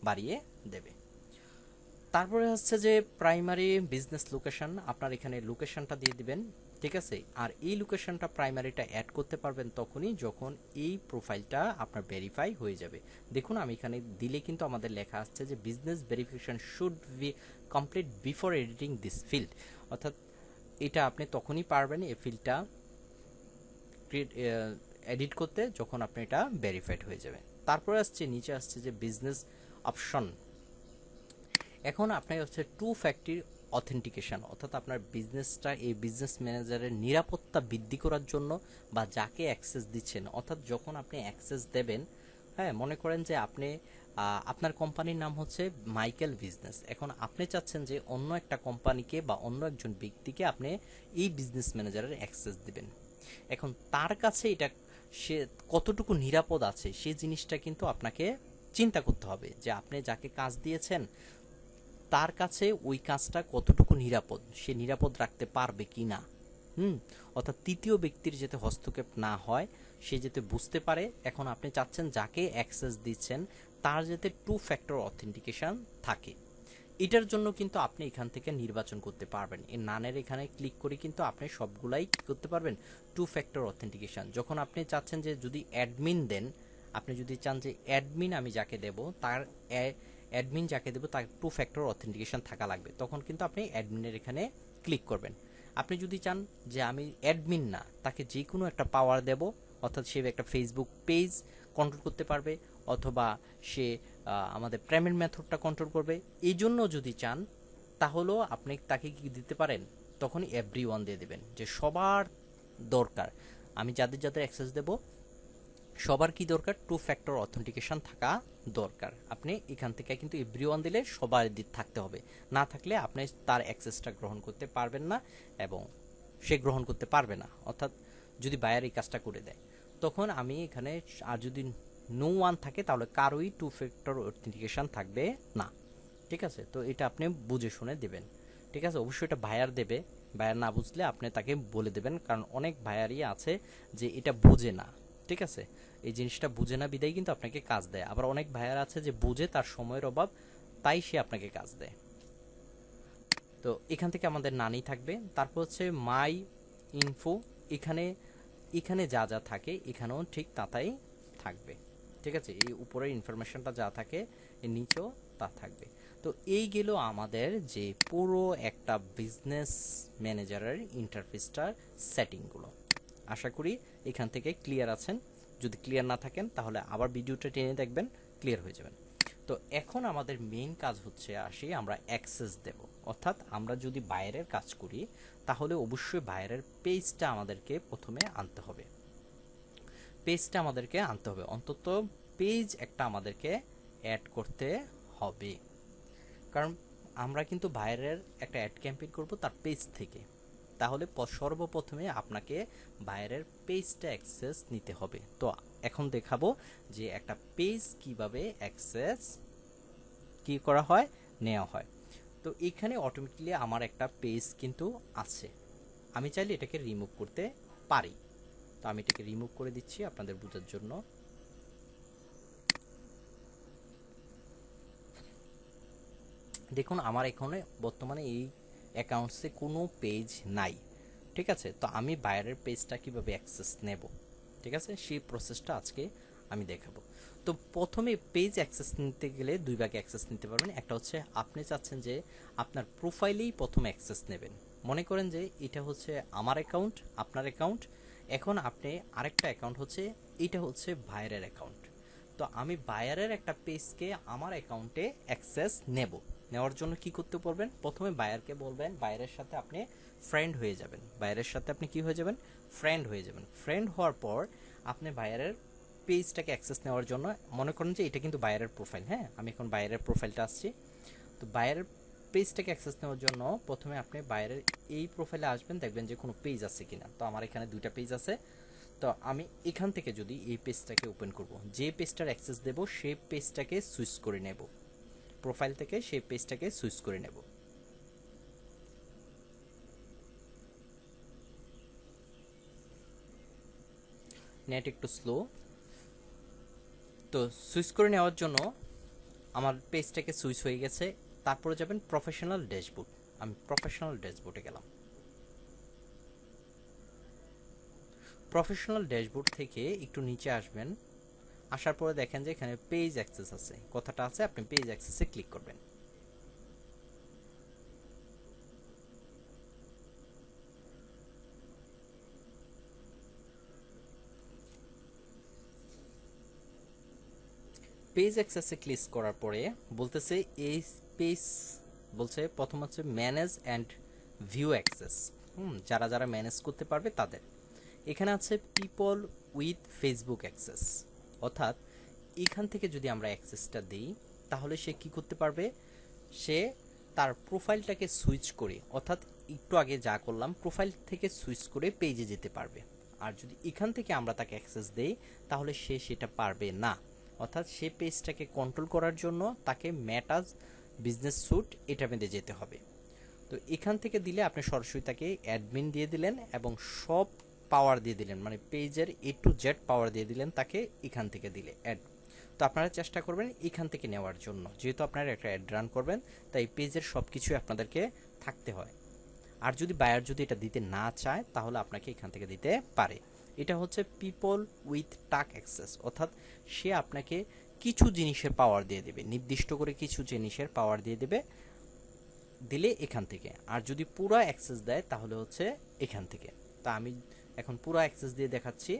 বাড়িয়ে দেবে। তারপরে হচ্ছে যে প্রাইমারি বিজনেস লোকেশন, আপনার এখানে লোকেশনটা দিয়ে দিবেন, ঠিক আছে। আর এই লোকেশনটা প্রাইমারিটা অ্যাড করতে পারবেন তখনই যখন এই প্রোফাইলটা আপনার ভেরিফাই হয়ে যাবে। দেখুন আমি এখানে দিলে কিন্তু আমাদের লেখা আসছে যে business verification should be complete before editing this field, অর্থাৎ এটা আপনি তখনই পারবেন এই ফিল্ডটা এডিট করতে যখন আপনি এটা ভেরিফাইড হয়ে যাবে। তারপরে আসছে নিচে আসছে যে বিজনেস অপশন। এখন আপনার হচ্ছে টু ফ্যাক্টর অথেন্টিকেশন, অর্থাৎ আপনার বিজনেসটা এই বিজনেস ম্যানেজারের নিরাপত্তা বৃদ্ধি করার জন্য বা যাকে অ্যাক্সেস দিচ্ছেন, অর্থাৎ যখন আপনি অ্যাক্সেস দেবেন, হ্যাঁ মনে করেন যে আপনি আপনার কোম্পানির নাম হচ্ছে মাইকেল বিজনেস, এখন আপনি চাচ্ছেন যে অন্য একটা কোম্পানিকে বা অন্য একজন ব্যক্তিকে আপনি এই বিজনেস ম্যানেজারের অ্যাক্সেস দিবেন। এখন তার কাছে এটা সে কতটুকু নিরাপদ আছে সেই জিনিসটা কিন্তু আপনাকে চিন্তা করতে হবে, যে আপনি যাকে কাজ দিয়েছেন তার কাছে ওই কাজটা কতটুকু নিরাপদ, সে নিরাপদ রাখতে পারবে কি না। অর্থাৎ তৃতীয় ব্যক্তির যাতে হস্তক্ষেপ না হয়, সে যাতে বুঝতে পারে। এখন আপনি চাচ্ছেন যাকে অ্যাক্সেস দিচ্ছেন তার যাতে টু ফ্যাক্টর অথেন্টিকেশন থাকে। এটার জন্য কিন্তু আপনি এখান থেকে নির্বাচন করতে পারবেন, এই নানের এখানে ক্লিক করে কিন্তু আপনি সবগুলাই কি করতে পারবেন, টু ফ্যাক্টর অথেন্টিকেশন। যখন আপনি চাচ্ছেন যে যদি অ্যাডমিন দেন, আপনি যদি চান যে অ্যাডমিন আমি যাকে দেব তার অ্যাডমিন যাকে দেব তার টু ফ্যাক্টর অথেন্টিকেশন থাকা লাগবে, তখন কিন্তু আপনি অ্যাডমিনের এখানে ক্লিক করবেন। আপনি যদি চান যে আমি অ্যাডমিন না, তাকে যে কোনো একটা পাওয়ার দেব, অর্থাৎ সে একটা ফেসবুক পেজ কন্ট্রোল করতে পারবে, অথবা সে আমাদের পেমেন্ট মেথডটা কন্ট্রোল করবে, এই জন্য যদি চান তাহলেও আপনি তাকে কি দিতে পারেন, তখনই এভরি ওয়ান দিয়ে দেবেন, যে সবার দরকার, আমি যাদের যাদের অ্যাক্সেস দেব সবার কি দরকার, টু ফ্যাক্টর অথেন্টিকেশন থাকা দরকার। আপনি এখান থেকে কিন্তু এভরিওয়ান দিলে সবার থাকতে হবে, না থাকলে আপনি তার অ্যাক্সেসটা গ্রহণ করতে পারবেন না এবং সে গ্রহণ করতে পারবে না। অর্থাৎ যদি বায়ার এই কাজটা করে দেয় তখন আমি এখানে, আর যদি নো ওয়ান থাকে তাহলে কারোই টু ফ্যাক্টর অথেন্টিকেশন থাকবে না, ঠিক আছে। তো এটা আপনি বুঝে শুনে দেবেন, ঠিক আছে। অবশ্যই এটা বায়ার দেবে, বায়ার না বুঝলে আপনি তাকে বলে দেবেন, কারণ অনেক বায়ারই আছে যে এটা বুঝে না, ঠিক আছে। এই জিনিসটা বুঝে না বিদায় কিন্তু আপনাকে কাজ দেয়, আবার অনেক ভাইয়ার আছে যে বুঝে, তার সময়ের অভাব, তাই সে আপনাকে কাজ দেয়। তো এখান থেকে আমাদের নানি থাকবে, তারপর হচ্ছে মাই ইনফো, এখানে এখানে যা যা থাকে এখানেও ঠিক তাই থাকবে, ঠিক আছে। এই উপরের ইনফরমেশনটা যা থাকে এর নিচেও তা থাকবে। তো এই গেল আমাদের যে পুরো একটা বিজনেস ম্যানেজারের ইন্টারফেসটার সেটিংগুলো। আশা করি এখান থেকে ক্লিয়ার আছেন। যদি ক্লিয়ার না থাকেন তাহলে আবার ভিডিওটা টেনে দেখবেন, ক্লিয়ার হয়ে যাবেন। তো এখন আমাদের মেইন কাজ হচ্ছে আসি আমরা অ্যাক্সেস দেব, অর্থাৎ আমরা যদি বাইরের কাজ করি তাহলে অবশ্যই বাইরের পেজটা আমাদেরকে প্রথমে আনতে হবে, অন্তত পেজ একটা আমাদেরকে অ্যাড করতে হবে। কারণ আমরা কিন্তু বাইরের একটা অ্যাড ক্যাম্পেইন করব তার পেজ থেকে, তাহলে সর্বপ্রথমে আপনাকে বাইরের পেজটা অ্যাক্সেস নিতে হবে। তো এখন দেখাবো যে একটা পেজ কিভাবে অ্যাক্সেস কি করা হয়, নেওয়া হয়। তো এখানে অটোমেটিক্যালি আমার একটা পেজ কিন্তু আছে, আমি চাইলে এটাকে রিমুভ করতে পারি। তো আমি এটাকে রিমুভ করে দিচ্ছি আপনাদের বোঝার জন্য। দেখুন আমার এখানে বর্তমানে এই অ্যাকাউন্টসে কোনো পেজ নাই, ঠিক আছে। তো আমি বাইরের পেজটা কিভাবে অ্যাক্সেস নেব, ঠিক আছে, সেই প্রসেসটা আজকে আমি দেখাবো। তো প্রথমে পেজ অ্যাক্সেস নিতে গেলে দুই ভাগে অ্যাক্সেস নিতে পারবেন। একটা হচ্ছে আপনি চাচ্ছেন যে আপনার প্রোফাইলেই প্রথম অ্যাক্সেস নেবেন। মনে করেন যে এটা হচ্ছে আমার অ্যাকাউন্ট, আপনার অ্যাকাউন্ট, এখন আপনি আরেকটা অ্যাকাউন্ট হচ্ছে, এটা হচ্ছে বাইরের অ্যাকাউন্ট। তো আমি বায়ারের একটা পেজকে আমার অ্যাকাউন্টে অ্যাক্সেস নেব। নেওয়ার জন্য কি করতে পারবেন, প্রথমে বায়ারকে বলবেন, বায়ারের সাথে আপনি ফ্রেন্ড হয়ে যাবেন। বায়ারের সাথে আপনি কি হয়ে যাবেন, ফ্রেন্ড হয়ে যাবেন। ফ্রেন্ড হওয়ার পর আপনি বায়ারের পেজটাকে অ্যাক্সেস নেওয়ার জন্য, মনে করেন যে এটা কিন্তু বায়ারের প্রোফাইল, হ্যাঁ আমি এখন বায়ারের প্রোফাইলটা আসছি। তো বায়ারের পেজটাকে অ্যাক্সেস নেওয়ার জন্য প্রথমে আপনি বায়ারের এই প্রোফাইলে আসবেন, দেখবেন যে কোনো পেজ আছে কিনা। তো আমার এখানে দুইটা পেজ আছে। তো আমি এখান থেকে যদি এই পেজটাকে ওপেন করব, যে পেজটার অ্যাক্সেস দেব সেই পেজটাকে সুইচ করে নেব, প্রোফাইল থেকে সেই পেজটাকে সুইচ করে নেব। নেট একটু স্লো। তো সুইচ করে নেওয়ার জন্য আমার পেজটাকে সুইচ হয়ে গেছে। তারপরে যাবেন প্রফেশনাল ড্যাশবোর্ড। আমি প্রফেশনাল ড্যাশবোর্ডে গেলাম। প্রফেশনাল ড্যাশবোর্ড থেকে একটু নিচে আসবেন। আসার পরে দেখেন যে এখানে পেজ অ্যাক্সেস আছে, কথাটা আছে, আপনি পেজ অ্যাক্সেসে ক্লিক করবেন। পেজ অ্যাক্সেসে ক্লিক করার পরে বলতেছে এই পেজ, বলছে প্রথম হচ্ছে ম্যানেজ অ্যান্ড ভিউ অ্যাক্সেস। যারা যারা ম্যানেজ করতে পারবে তাদের। এখানে আছে পিপল উইথ ফেসবুক অ্যাক্সেস, অর্থাৎ এখান থেকে যদি আমরা অ্যাক্সেসটা দিই তাহলে সে কি করতে পারবে, সে তার প্রোফাইলটাকে সুইচ করে, অর্থাৎ একটু আগে যা করলাম প্রোফাইল থেকে সুইচ করে পেজে যেতে পারবে। আর যদি এখান থেকে আমরা তাকে অ্যাক্সেস দেই তাহলে সে সেটা পারবে না। অর্থাৎ সে পেজটাকে কন্ট্রোল করার জন্য তাকে মেটা বিজনেস স্যুট এটা মেতে যেতে হবে। তো এখান থেকে দিলে আপনি সরাসরি তাকে অ্যাডমিন দিয়ে দিলেন এবং সব পাওয়ার দিয়ে দিলেন, মানে পেজের A to Z পাওয়ার দিয়ে দিলেন তাকে এখান থেকে দিলে অ্যাড। তো আপনারা চেষ্টা করবেন এখান থেকে নেওয়ার জন্য, যেহেতু আপনারা একটা অ্যাড রান করবেন তাই পেজের সব কিছুই আপনাদেরকে থাকতে হয়। আর যদি বায়ার যদি এটা দিতে না চায় তাহলে আপনাকে এখান থেকে দিতে পারে। এটা হচ্ছে পিপল উইথ টাক অ্যাক্সেস, অর্থাৎ সে আপনাকে কিছু জিনিসের পাওয়ার দিয়ে দেবে, নির্দিষ্ট করে কিছু জিনিসের পাওয়ার দিয়ে দেবে দিলে এখান থেকে। আর যদি পুরো অ্যাক্সেস দেয় তাহলে হচ্ছে এখান থেকে। তা আমি এখন পুরো অ্যাক্সেস দিয়ে দেখাচ্ছি।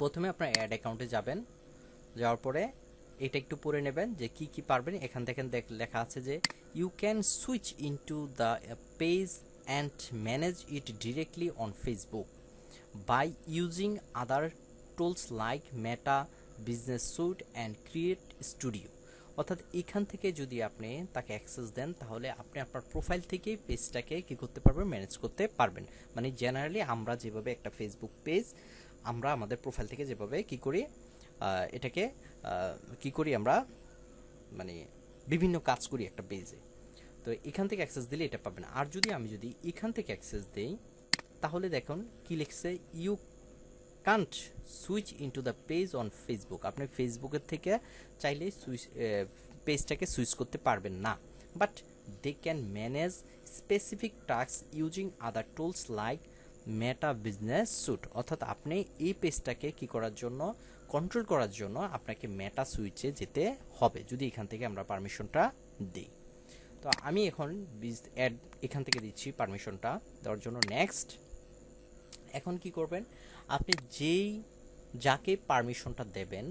প্রথমে আপনার অ্যাড অ্যাকাউন্টে যাবেন, যাওয়ার পরে এটা একটু পড়ে নেবেন যে কি কি পারবেন। এখান থেকে লেখা আছে যে you can switch into the page and manage it directly on Facebook by using other tools like Meta business suite and create studio. অর্থাৎ এখান থেকে যদি আপনি তাকে অ্যাক্সেস দেন তাহলে আপনি আপনার প্রোফাইল থেকেই পেজটাকে কি করতে পারবেন, ম্যানেজ করতে পারবেন। মানে জেনারেলি আমরা যেভাবে একটা ফেসবুক পেজ আমরা আমাদের প্রোফাইল থেকে যেভাবে কি করি, এটাকে কি করি আমরা, মানে বিভিন্ন কাজ করি একটা পেজে, তো এখান থেকে অ্যাক্সেস দিলে এটা পাবেন। আর যদি আমি যদি এখান থেকে অ্যাক্সেস দেই তাহলে দেখুন কি লিখছে, you can't switch into the page on Facebook. আপনি ফেসবুকের থেকে চাইলে সুইচ পেজটাকে সুইচ করতে পারবেন না, but they can manage specific task using other tools like Meta business suite. অর্থাৎ আপনি এই পেজটাকে কি করার জন্য, কন্ট্রোল করার জন্য আপনাকে মেটা সুইচে যেতে হবে যদি এখান থেকে আমরা পারমিশনটা দিই। তো আমি এখন অ্যাড এখান থেকে দিচ্ছি পারমিশনটা দেওয়ার জন্য নেক্সট। এখন কি করবেন, আপনি যেই যাকে পারমিশনটা দেবেন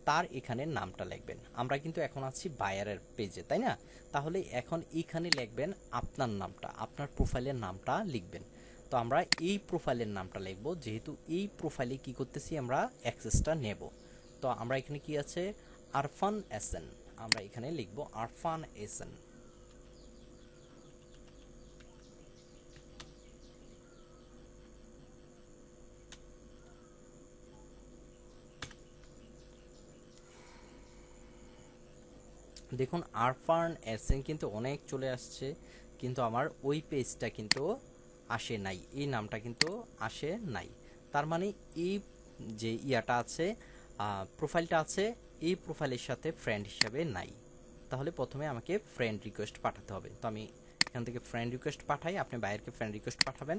তার এখানে নামটা লিখবেন। আমরা কিন্তু এখন আছি বায়ারের পেজে, তাই না? তাহলে এখন এখানে লিখবেন আপনার নামটা, আপনার প্রোফাইলের নামটা লিখবেন। তো আমরা এই প্রোফাইলের নামটা লিখব, যেহেতু এই প্রোফাইলে কি করতেছি আমরা অ্যাক্সেসটা নেব। তো আমরা এখানে কি আছে, আরফান এসএন, আমরা এখানে লিখব আরফান এসএন। দেখুন আরফান এসএন কিন্তু অনেক চলে আসছে, কিন্তু আমার ওই পেজটা কিন্তু আসে নাই, এই নামটা কিন্তু আসে নাই। তার মানে এই যে ইয়াটা আছে, প্রোফাইলটা আছে, এই প্রোফাইলের সাথে ফ্রেন্ড হিসাবে নাই। তাহলে প্রথমে আমাকে ফ্রেন্ড রিকোয়েস্ট পাঠাতে হবে। তো আমি এখান থেকে ফ্রেন্ড রিকোয়েস্ট পাঠাই, আপনি বাইরেকে ফ্রেন্ড রিকোয়েস্ট পাঠাবেন।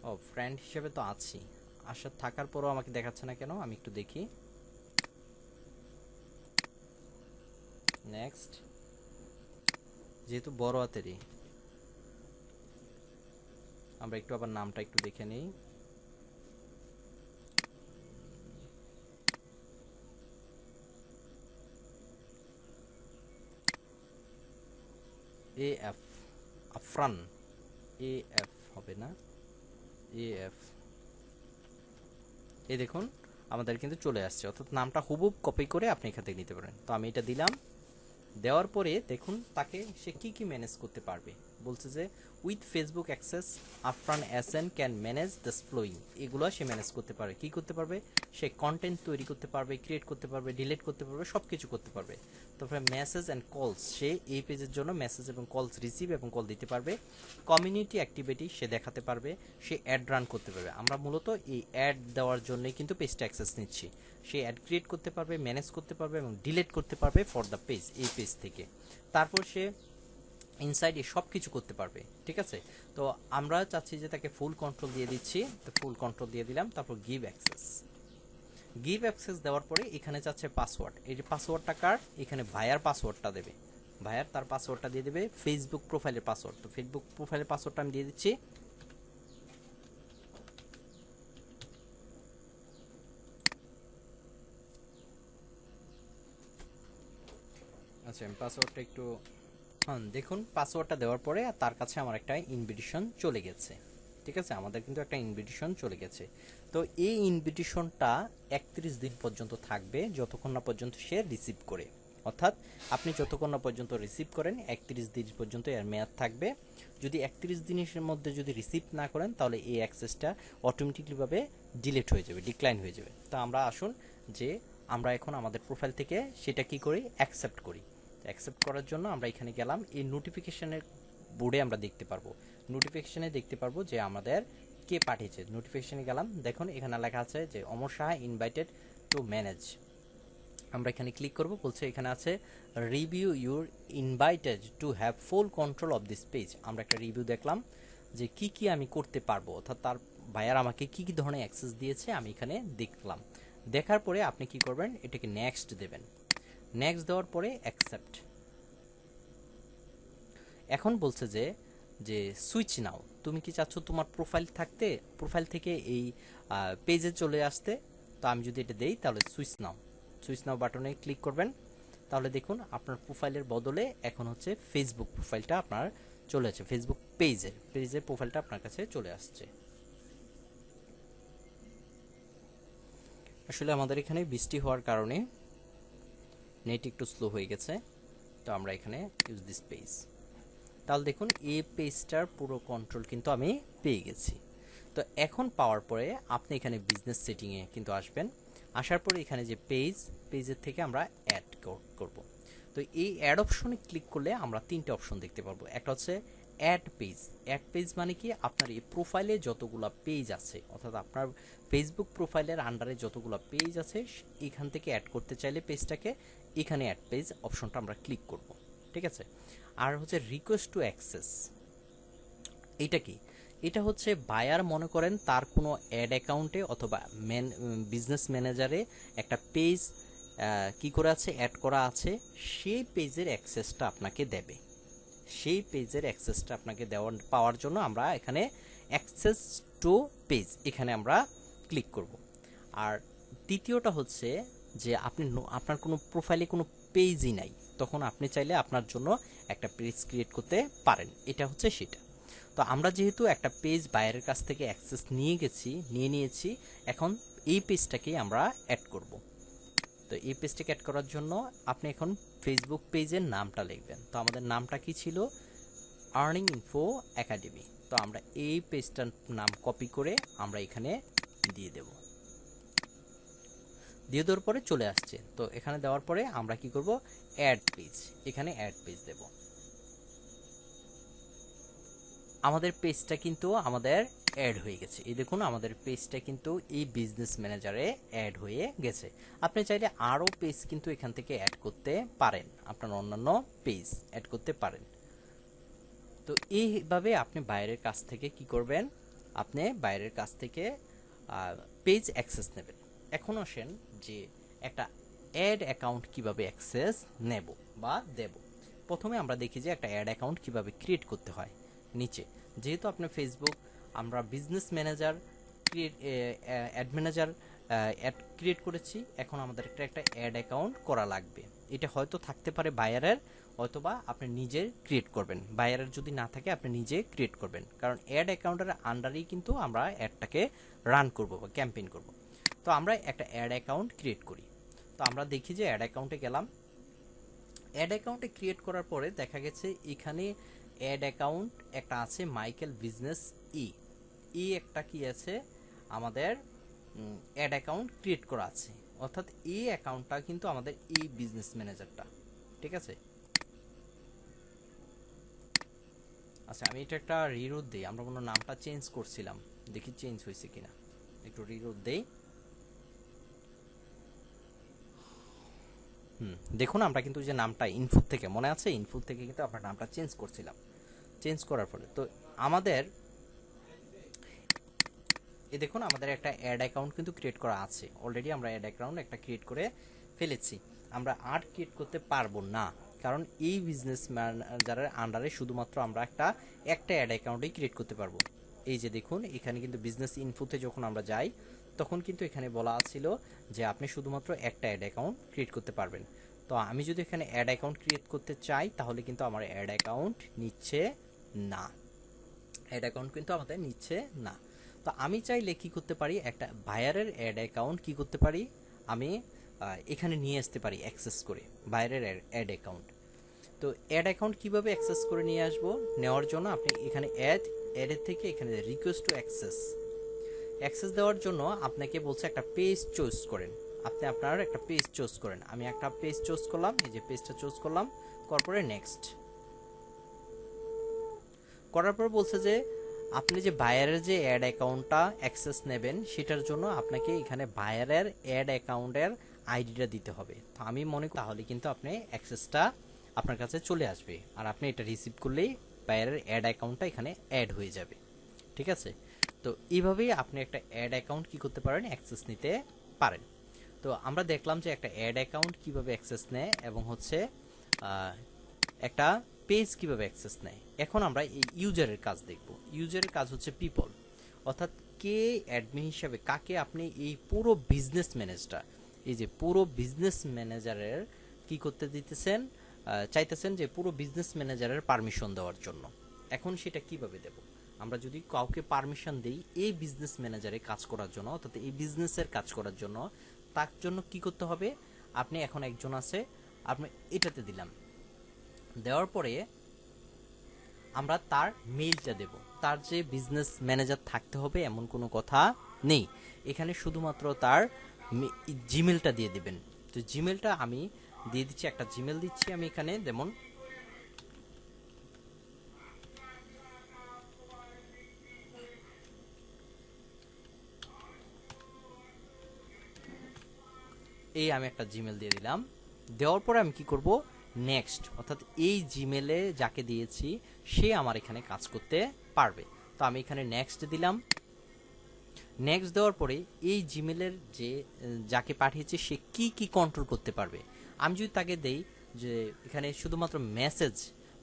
ও, ফ্রেন্ড হিসেবে তো আছি, আশা থাকার পরও আমাকে দেখাচ্ছে না কেন, আমি একটু দেখি। নেক্সট, যেহেতু বড় হাতেরই, আমরা একটু আবার নামটা একটু দেখে নিই। A F, Afran, A F হবে না, এ এফ, এই দেখুন আমাদের কিন্তু চলে আসছে, অর্থাৎ নামটা হুবহুব কপি করে আপনি এখান থেকে নিতে পারেন। তো আমি এটা দিলাম, দেওয়ার পরে দেখুন তাকে সে কি কি ম্যানেজ করতে পারবে। বলছে যে with Facebook access Afran S N can manage the following, এগুলো সে ম্যানেজ করতে পারবে। কি করতে পারবে? সে কন্টেন্ট তৈরি করতে পারবে, ক্রিয়েট করতে পারবে, ডিলিট করতে পারবে, সব কিছু করতে পারবে। তারপরে মেসেজ অ্যান্ড কলস, সে এই পেজের জন্য মেসেজ এবং কলস রিসিভ এবং কল দিতে পারবে। কমিউনিটি অ্যাক্টিভিটি সে দেখাতে পারবে, সে অ্যাড রান করতে পারবে। আমরা মূলত এই অ্যাড দেওয়ার জন্যই কিন্তু পেজটা অ্যাক্সেস নিচ্ছি। সে অ্যাড ক্রিয়েট করতে পারবে, ম্যানেজ করতে পারবে এবং ডিলিট করতে পারবে ফর দ্য পেজ, এই পেজ থেকে। তারপর সে ইনসাইড এ সব কিছু করতে পারবে। ঠিক আছে, তো আমরা চাচ্ছি যে তাকে ফুল কন্ট্রোল দিয়ে দিচ্ছি, তো ফুল কন্ট্রোল দিয়ে দিলাম। তারপর গিভ অ্যাক্সেস, গিভ অ্যাক্সেস দেওয়ার পরে এখানে চাচ্ছে পাসওয়ার্ড। এই যে পাসওয়ার্ডটা কার, এখানে ভাইয়ার পাসওয়ার্ডটা দেবে, ভাইয়ার তার পাসওয়ার্ডটা দিয়ে দেবে, ফেসবুক প্রোফাইলের পাসওয়ার্ড। তো ফেসবুক প্রোফাইলের পাসওয়ার্ডটা আমি দিয়ে দিচ্ছি। আচ্ছা, আমি পাসওয়ার্ডটা একটু, হ্যাঁ দেখুন পাসওয়ার্ডটা দেওয়ার পরে তার কাছে আমার একটা ইনভিটেশন চলে গেছে। ঠিক আছে, আমাদের কিন্তু একটা ইনভিটেশন চলে গেছে। তো এই ইনভিটেশনটা 31 দিন পর্যন্ত থাকবে, যতক্ষণ না পর্যন্ত সে রিসিভ করে। অর্থাৎ আপনি যতক্ষণ না পর্যন্ত রিসিভ করেন 31 দিন পর্যন্ত এর মেয়াদ থাকবে। যদি 31 দিনের মধ্যে যদি রিসিভ না করেন তাহলে এই অ্যাক্সেসটা অটোমেটিকলিভাবে ডিলিট হয়ে যাবে, ডিক্লাইন হয়ে যাবে। তো আমরা আসুন যে আমরা এখন আমাদের প্রোফাইল থেকে সেটা কি করি, অ্যাকসেপ্ট করি। অ্যাকসেপ্ট করার জন্য আমরা এখানে গেলাম, এই নোটিফিকেশনের বোর্ডে আমরা দেখতে পারবো, নোটিফিকেশনে দেখতে পারবো যে আমাদের কে পাঠিয়েছে। নোটিফিকেশনে গেলাম, দেখুন এখানে লেখা আছে যে Amar Saha invited to manage. আমরা এখানে ক্লিক করব, বলছে এখানে আছে review your invited to have full control of this page. আমরা একটা রিভিউ দেখলাম যে কি কি আমি করতে পারবো, অর্থাৎ তার ভাইয়ার আমাকে কি কি ধরনের অ্যাক্সেস দিয়েছে আমি এখানে দেখলাম। দেখার পরে আপনি কি করবেন, এটাকে নেক্সট দেবেন। নেক্সট দেওয়ার পরে অ্যাকসেপ্ট। এখন বলছে যে যে সুইচ নাও, তুমি কি চাচ্ছ তোমার প্রোফাইল থাকতে, প্রোফাইল থেকে এই পেজে চলে আসতে। তো আমি যদি এটা দেই তাহলে সুইচ নাও, সুইচ নাও বাটনে ক্লিক করবেন। তাহলে দেখুন আপনার প্রোফাইলের বদলে এখন হচ্ছে ফেসবুক প্রোফাইলটা আপনার চলে আসছে, ফেসবুক পেজের প্রোফাইলটা আপনার কাছে চলে আসছে। আসলে আমাদের এখানে বৃষ্টি হওয়ার কারণে নেট একটু স্লো হয়ে গেছে, তো আমরা এখানে ইউজ দিস পেজ। তাহলে দেখুন এই পেজটার পুরো কন্ট্রোল কিন্তু আমি পেয়ে গেছি। তো এখন পাওয়ার পরে আপনি এখানে বিজনেস সেটিংয়ে কিন্তু আসবেন। আসার পরে এখানে যে পেজের থেকে আমরা অ্যাড করব। তো এই অ্যাড অপশনে ক্লিক করলে আমরা তিনটে অপশন দেখতে পারবো। একটা হচ্ছে অ্যাড পেজ। অ্যাড পেজ মানে কি, আপনার এই প্রোফাইলে যতগুলো পেজ আছে, অর্থাৎ আপনার ফেসবুক প্রোফাইলের আন্ডারে যতগুলো পেজ আছে এখান থেকে অ্যাড করতে চাইলে পেজটাকে, এখানে অ্যাড পেজ অপশনটা আমরা ক্লিক করব। ঠিক আছে, আর হচ্ছে রিকোয়েস্ট টু অ্যাক্সেস, এটা কি, এটা হচ্ছে বায়ার মনে করেন তার কোনো অ্যাড অ্যাকাউন্টে অথবা বিজনেস ম্যানেজারে একটা পেজ কি করে আছে, অ্যাড করা আছে, সেই পেজের অ্যাক্সেসটা আপনাকে দেবে। সেই পেজের অ্যাক্সেসটা আপনাকে পাওয়ার জন্য আমরা এখানে অ্যাক্সেস টু পেজ এখানে আমরা ক্লিক করব। আর দ্বিতীয়টা হচ্ছে যে আপনি আপনার কোনো প্রোফাইলে কোনো পেজই নাই, তখন আপনি চাইলে আপনার জন্য একটা পেজ ক্রিয়েট করতে পারেন, এটা হচ্ছে সেটা। তো আমরা যেহেতু একটা পেজ বাইরের কাছ থেকে অ্যাক্সেস নিয়ে নিয়েছি, এখন এই পেজটাকেই আমরা অ্যাড করব। তো এই পেজটাকে অ্যাড করার জন্য আপনি এখন ফেসবুক পেজের নামটা লিখবেন। তো আমাদের নামটা কি ছিল, আর্নিং ইনফো একাডেমি। তো আমরা এই পেজটার নাম কপি করে আমরা এখানে দিয়ে দেব। দিয়ে দেওয়ার পরে চলে আসছে। তো এখানে দেওয়ার পরে আমরা কি করব, অ্যাড পেজ, এখানে অ্যাড পেজ দেব। আমাদের পেজটা কিন্তু আমাদের অ্যাড হয়ে গেছে। এই দেখুন আমাদের পেজটা কিন্তু এই বিজনেস ম্যানেজারে অ্যাড হয়ে গেছে। আপনি চাইলে আরও পেজ কিন্তু এখান থেকে অ্যাড করতে পারেন, আপনার অন্যান্য পেজ অ্যাড করতে পারেন। তো এইভাবে আপনি বাইরের কাছ থেকে কি করবেন, আপনি বাইরের কাছ থেকে পেজ অ্যাক্সেস নেবেন। এখন আসেন যে একটা অ্যাড অ্যাকাউন্ট কিভাবে অ্যাক্সেস নেব বা দেব। প্রথমে আমরা দেখি যে একটা অ্যাড অ্যাকাউন্ট কিভাবে ক্রিয়েট করতে হয়। নিচে যেহেতু আপনার ফেসবুক, আমরা business manager create, ad manager ad create করেছি, এখন আমাদের একটা অ্যাড অ্যাকাউন্ট করা লাগবে। এটা হয়তো থাকতে পারে বায়ারের, অথবা আপনি নিজে ক্রিয়েট করবেন। বায়ারের যদি না থাকে আপনি নিজে ক্রিয়েট করবেন, কারণ অ্যাড অ্যাকাউন্টের আন্ডারেই কিন্তু আমরা অ্যাডটাকে রান করব বা ক্যাম্পেইন করব। তো আমরা একটা অ্যাড অ্যাকাউন্ট ক্রিয়েট করি। তো আমরা দেখি যে অ্যাড অ্যাকাউন্টে গেলাম, অ্যাড অ্যাকাউন্টে ক্রিয়েট করার পরে দেখা গেছে এখানে অ্যাড অ্যাকাউন্ট একটা আছে মাইকেল বিজনেস ই, একটা কি আছে আমাদের অ্যাড অ্যাকাউন্ট ক্রিয়েট করা আছে, অর্থাৎ এই অ্যাকাউন্টটা কিন্তু আমাদের এই বিজনেস ম্যানেজারটা, ঠিক আছে। আচ্ছা আমি এটা একটা রিরুট দিই, আমরা কোনো নামটা চেঞ্জ করছিলাম, দেখি চেঞ্জ হয়েছে কিনা, একটু রিরুট দেই। দেখুন আমরা কিন্তু যে নামটা ইনপুট থেকে, মনে আছে ইনপুট থেকে কিন্তু আমরা নামটা চেঞ্জ করছিলাম। চেঞ্জ করার ফলে তো আমাদের এই দেখুন আমাদের একটা অ্যাড অ্যাকাউন্ট কিন্তু ক্রিয়েট করা আছে অলরেডি, আমরা অ্যাড অ্যাকাউন্ট একটা ক্রিয়েট করে ফেলেছি। আমরা আর ক্রিয়েট করতে পারবো না, কারণ এই বিজনেস ম্যানেজারের আন্ডারে শুধুমাত্র আমরা একটা অ্যাড অ্যাকাউন্টই ক্রিয়েট করতে পারবো। এই যে দেখুন এখানে কিন্তু বিজনেস ইনফোতে যখন আমরা যাই তখন কিন্তু এখানে বলা ছিল যে আপনি শুধুমাত্র একটা অ্যাড অ্যাকাউন্ট ক্রিয়েট করতে পারবেন। তো আমি যদি এখানে অ্যাড অ্যাকাউন্ট ক্রিয়েট করতে চাই তাহলে কিন্তু আমার অ্যাড অ্যাকাউন্ট নিচ্ছে না, অ্যাড অ্যাকাউন্ট কিন্তু আমাদের নিচ্ছে না। তো আমি চাইলে কি করতে পারি, একটা বায়ারের অ্যাড অ্যাকাউন্ট কি করতে পারি, আমি এখানে নিয়ে আসতে পারি অ্যাক্সেস করে বায়ারের অ্যাড অ্যাকাউন্ট। তো অ্যাড অ্যাকাউন্ট কিভাবে অ্যাক্সেস করে নিয়ে আসবো, নেওয়ার জন্য আপনি এখানে অ্যাডের থেকে এখানে রিকোয়েস্ট টু অ্যাক্সেস, অ্যাক্সেস দেওয়ার জন্য আপনাকে বলছে একটা পেজ চুজ করেন। আপনি আপনার একটা পেজ চুজ করেন, আমি একটা পেজ চুজ করলাম, এই যে পেজটা চুজ করলাম, করার পরে নেক্সট করার পর বলছে যে আপনি যে বায়ারের যে অ্যাড অ্যাকাউন্টটা অ্যাক্সেস নেবেন সেটার জন্য আপনাকে এখানে বায়ারের অ্যাড অ্যাকাউন্টের আইডিটা দিতে হবে। তো আমি মনে করি তাহলে কিন্তু আপনি অ্যাক্সেসটা আপনার কাছে চলে আসবে, আর আপনি এটা রিসিভ করলেই বায়ারের অ্যাড অ্যাকাউন্টটা এখানে অ্যাড হয়ে যাবে, ঠিক আছে। তো এইভাবেই আপনি একটা অ্যাড অ্যাকাউন্ট কি করতে পারেন, অ্যাক্সেস নিতে পারেন। তো আমরা দেখলাম যে একটা অ্যাড অ্যাকাউন্ট কিভাবে অ্যাক্সেস নেয় এবং হচ্ছে একটা পেজ কিভাবে অ্যাক্সেস নেয়। এখন আমরা এই ইউজারের কাজ দেখব। ইউজারের কাজ হচ্ছে পিপল, অর্থাৎ কে অ্যাডমিন হিসাবে কাকে আপনি এই পুরো বিজনেস ম্যানেজটা, এই যে পুরো বিজনেস ম্যানেজারের কি করতে দিতেছেন, চাইতেছেন যে পুরো বিজনেস ম্যানেজারের পারমিশন দেওয়ার জন্য। এখন সেটা কিভাবে দেব, আমরা যদি কাউকে পারমিশন দেই এই বিজনেস ম্যানেজারে কাজ করার জন্য, অর্থাৎ এই বিজনেসের কাজ করার জন্য, তার জন্য কি করতে হবে, আপনি এখন একজন আছে, আপনি এটাতে দিলাম, দেওয়ার পরে আমরা তার মেইলটা দেব। তার যে বিজনেস ম্যানেজার থাকতে হবে এমন কোনো কথা নেই, এখানে শুধুমাত্র তার জিমেলটা দিয়ে দিবেন। তো জিমেলটা আমি দিয়ে দিচ্ছি, একটা জিমেল দিচ্ছি আমি এখানে, যেমন এই আমি একটা জিমেল দিয়ে দিলাম। দেওয়ার পরে আমি কি করব, নেক্সট, অর্থাৎ এই জিমেলে যাকে দিয়েছি সে আমার এখানে কাজ করতে পারবে। তো আমি এখানে নেক্সট দিলাম। নেক্সট দেওয়ার পরে এই জিমেলের যে যাকে পাঠিয়েছে সে কি কি কন্ট্রোল করতে পারবে, আমি যদি তাকে দেই যে এখানে শুধুমাত্র মেসেজ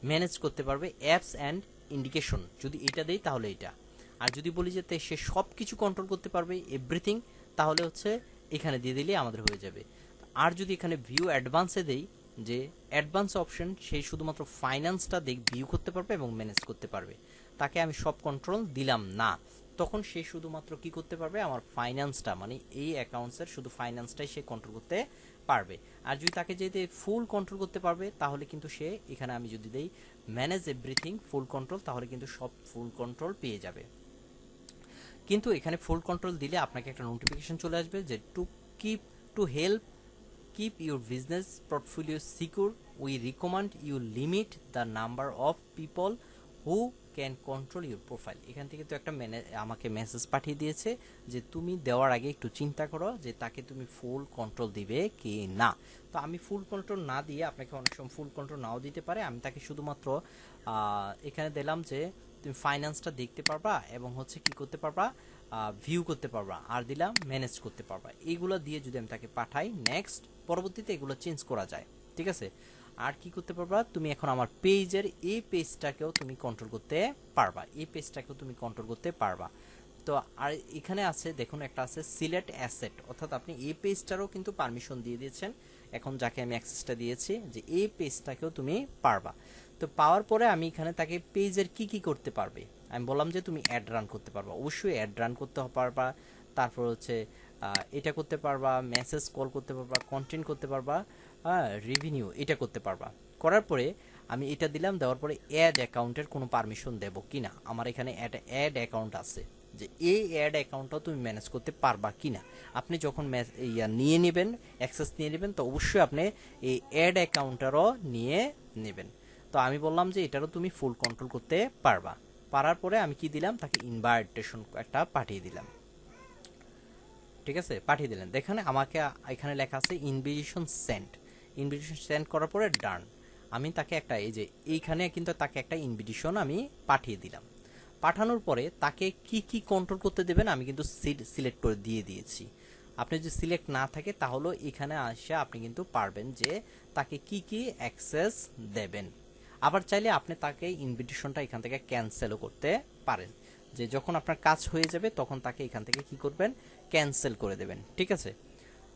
ম্যানেজ করতে পারবে, অ্যাপস অ্যান্ড ইন্ডিকেশন, যদি এটা দেই তাহলে এটা। আর যদি বলি যে সে সব কিছু কন্ট্রোল করতে পারবে এভরিথিং, তাহলে হচ্ছে এখানে দিয়ে দিলে আমাদের হয়ে যাবে। আর যদি এখানে ভিউ অ্যাডভান্সে দেই, যে অ্যাডভান্স অপশন, সে শুধুমাত্র ফাইন্যান্সটা ভিউ করতে পারবে এবং ম্যানেজ করতে পারবে, তাকে আমি সব কন্ট্রোল দিলাম না, তখন সে শুধুমাত্র কি করতে পারবে, আমার ফাইন্যান্সটা, মানে এই অ্যাকাউন্টসের শুধু ফাইন্যান্সটাই সে কন্ট্রোল করতে পারবে। আর যদি তাকে যদি ফুল কন্ট্রোল করতে পারবে তাহলে কিন্তু সে এখানে আমি যদি দেই ম্যানেজ এভরিথিং ফুল কন্ট্রোল, তাহলে কিন্তু সব ফুল কন্ট্রোল পেয়ে যাবে। কিন্তু এখানে ফুল কন্ট্রোল দিলে আপনাকে একটা নোটিফিকেশন চলে আসবে যে to keep To help keep your business portfolio secure, we recommend you limit the number of people who can control your profile. এখান থেকে তো একটা আমাকে মেসেজ পাঠিয়ে দিয়েছে যে তুমি দেওয়ার আগে একটু চিন্তা করো যে তাকে তুমি ফুল কন্ট্রোল দিবে কি না। তো আমি ফুল কন্ট্রোল না দিয়ে, আপনাকে অনেক সময় ফুল কন্ট্রোল নাও দিতে পারে, আমি তাকে শুধুমাত্র এখানে দিলাম যে তুমি ফাইন্যান্সটা দেখতে পারবা এবং হচ্ছে কি করতে পারবা, ভিউ করতে পারবা, আর দিলাম ম্যানেজ করতে পারবা। এইগুলো দিয়ে যদি আমি তাকে পাঠাই, নেক্সট পরবর্তীতে এগুলো চেঞ্জ করা যায়, ঠিক আছে। আর কি করতে পারবা, তুমি এখন আমার পেজের এই পেজটাকেও তুমি কন্ট্রোল করতে পারবা, এই পেজটাকেও তুমি কন্ট্রোল করতে পারবা। তো আর এখানে আছে দেখুন, একটা আছে সিলেক্ট অ্যাসেট, অর্থাৎ আপনি এই পেজটারও কিন্তু পারমিশন দিয়ে দিয়েছেন এখন, যাকে আমি অ্যাক্সেসটা দিয়েছি যে এই পেজটাকেও তুমি পারবা। তো পাওয়ার পরে আমি এখানে তাকে পেজের কি কি করতে পারবে আমি বললাম যে তুমি অ্যাড রান করতে পারবা, অবশ্যই অ্যাড রান করতে পারবা। তারপর হচ্ছে এটা করতে পারবা, মেসেজ কল করতে পারবা, কন্টেন্ট করতে পারবা, হ্যাঁ, রেভিনিউ এটা করতে পারবা। করার পরে আমি এটা দিলাম, দেওয়ার পরে অ্যাড অ্যাকাউন্টের কোনো পারমিশন দেব কিনা, আমার এখানে অ্যাড অ্যাকাউন্ট আছে, যে এই অ্যাড অ্যাকাউন্টটাও তুমি ম্যানেজ করতে পারবা কিনা। আপনি যখন নিয়ে নেবেন, অ্যাক্সেস নিয়ে নেবেন, তো অবশ্যই আপনি এই অ্যাড অ্যাকাউন্টটারও নিয়ে নেবেন। তো আমি বললাম যে এটারও তুমি ফুল কন্ট্রোল করতে পারবা। পারার পরে আমি কি দিলাম, তাকে ইনভাইটেশন একটা পাঠিয়ে দিলাম, ঠিক আছে, পাঠিয়ে দিলেন। দেখেন আমাকে এখানে লেখা আছে ইনভিটেশন সেন্ড। ইনভিটেশন সেন্ড করার পরে ডান, আমি তাকে একটা, এই যে এইখানে কিন্তু তাকে একটা ইনভিটেশন আমি পাঠিয়ে দিলাম। পাঠানোর পরে তাকে কি কি কন্ট্রোল করতে দেবেন আমি কিন্তু সিলেক্ট করে দিয়ে দিয়েছি। আপনি যদি সিলেক্ট না থাকে তাহলে এখানে আসে আপনি কিন্তু পারবেন যে তাকে কি কি অ্যাক্সেস দেবেন। আবার চাইলে আপনি তাকে ইনভিটেশনটা এখান থেকে ক্যান্সেলও করতে পারেন, যে যখন আপনার কাজ হয়ে যাবে তখন তাকে এখান থেকে কি করবেন, ক্যান্সেল করে দেবেন, ঠিক আছে।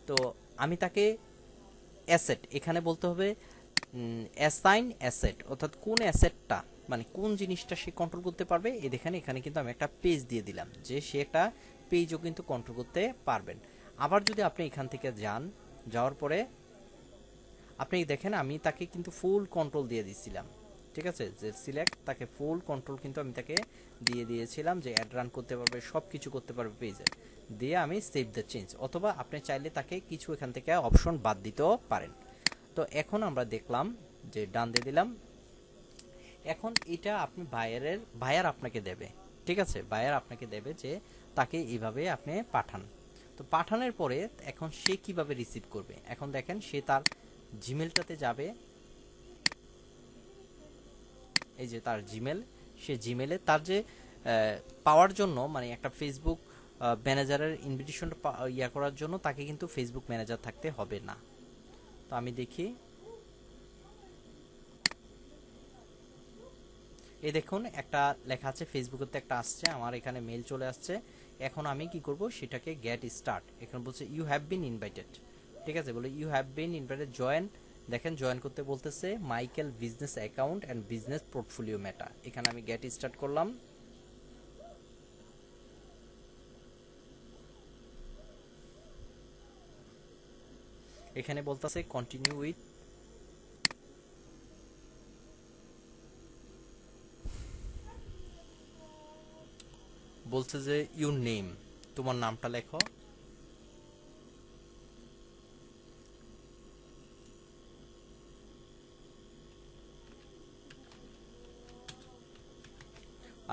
তো আমি তাকে অ্যাসেট এখানে বলতে হবে অ্যাসাইন অ্যাসেট, অর্থাৎ কোন অ্যাসেটটা, মানে কোন জিনিসটা সে কন্ট্রোল করতে পারবে। এই দেখেন এখানে কিন্তু আমি একটা পেজ দিয়ে দিলাম যে সে একটা পেজও কিন্তু কন্ট্রোল করতে পারবেন। আবার যদি আপনি এখান থেকে যান, যাওয়ার পরে আপনি দেখেন আমি তাকে কিন্তু ফুল কন্ট্রোল দিয়ে দিয়েছিলাম, ঠিক আছে, যে সিলেক্ট, তাকে ফুল কন্ট্রোল কিন্তু আমি তাকে দিয়ে দিয়েছিলাম যে অ্যাড রান করতে পারবে, সব কিছু করতে পারবে পেজে, দিয়ে আমি সেভ দ্য চেঞ্জ। অথবা আপনি চাইলে তাকে কিছু এখান থেকে অপশন বাদ দিতেও পারেন। তো এখন আমরা দেখলাম যে ডান দিয়ে দিলাম। এখন এটা আপনি বায়ার আপনাকে দেবে, ঠিক আছে, বায়ার আপনাকে দেবে যে তাকে এইভাবে আপনি পাঠান। তো পাঠানোর পরে এখন সে কিভাবে রিসিভ করবে, এখন দেখেন সে তার জিমেলটাতে যাবে, এই যে তার জিমেল, সে জিমেলে তার যে পাওয়ার জন্য, মানে একটা ফেসবুক ম্যানেজারের ইনভিটেশনটা ইয়া করার জন্য তাকে কিন্তু ফেসবুক ম্যানেজার থাকতে হবে না। তো আমি দেখি, এই দেখুন একটা লেখা আছে ফেসবুকেতে একটা আসছে, আমার এখানে মেল চলে আসছে। এখন আমি কি করব, সেটাকে গেট স্টার্ট, এখানে বলছে ইউ হ্যাভ বিন ইনভাইটেড, ঠিক আছে, বলে you have been invited join. দেখেন জয়েন করতে বলতেছে Michael business account and business portfolio Meta, এখানে আমি গেট স্টার্ট করলাম। এখানে বলতেছে কন্টিনিউ উইথ, বলছে যে ইউর নেম, তোমার নামটা লেখো।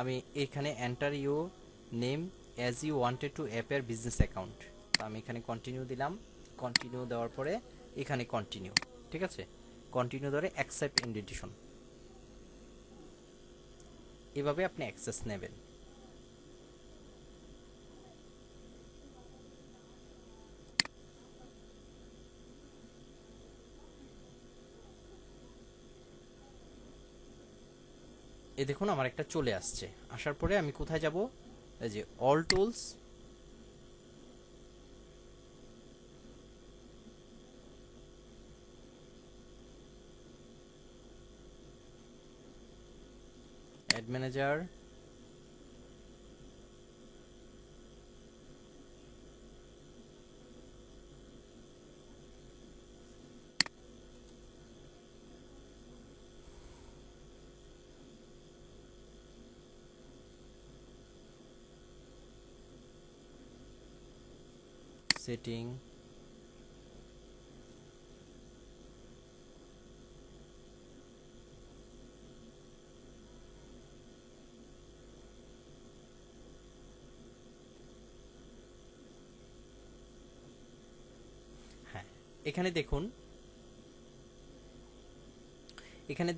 আমি এখানে enter your name as you wanted to appear business account, তো আমি এখানে কন্টিনিউ দিলাম। কন্টিনিউ দেওয়ার পরে এখানে কন্টিনিউ, ঠিক আছে, কন্টিনিউ ধরে অ্যাকসেপ্ট ইনভিটেশন, এভাবে আপনি অ্যাক্সেস নেবেন। এই দেখুন আমার একটা চলে আসছে, আসার পরে আমি কোথায় যাব, এই যে all tools, add manager, setting, এখানে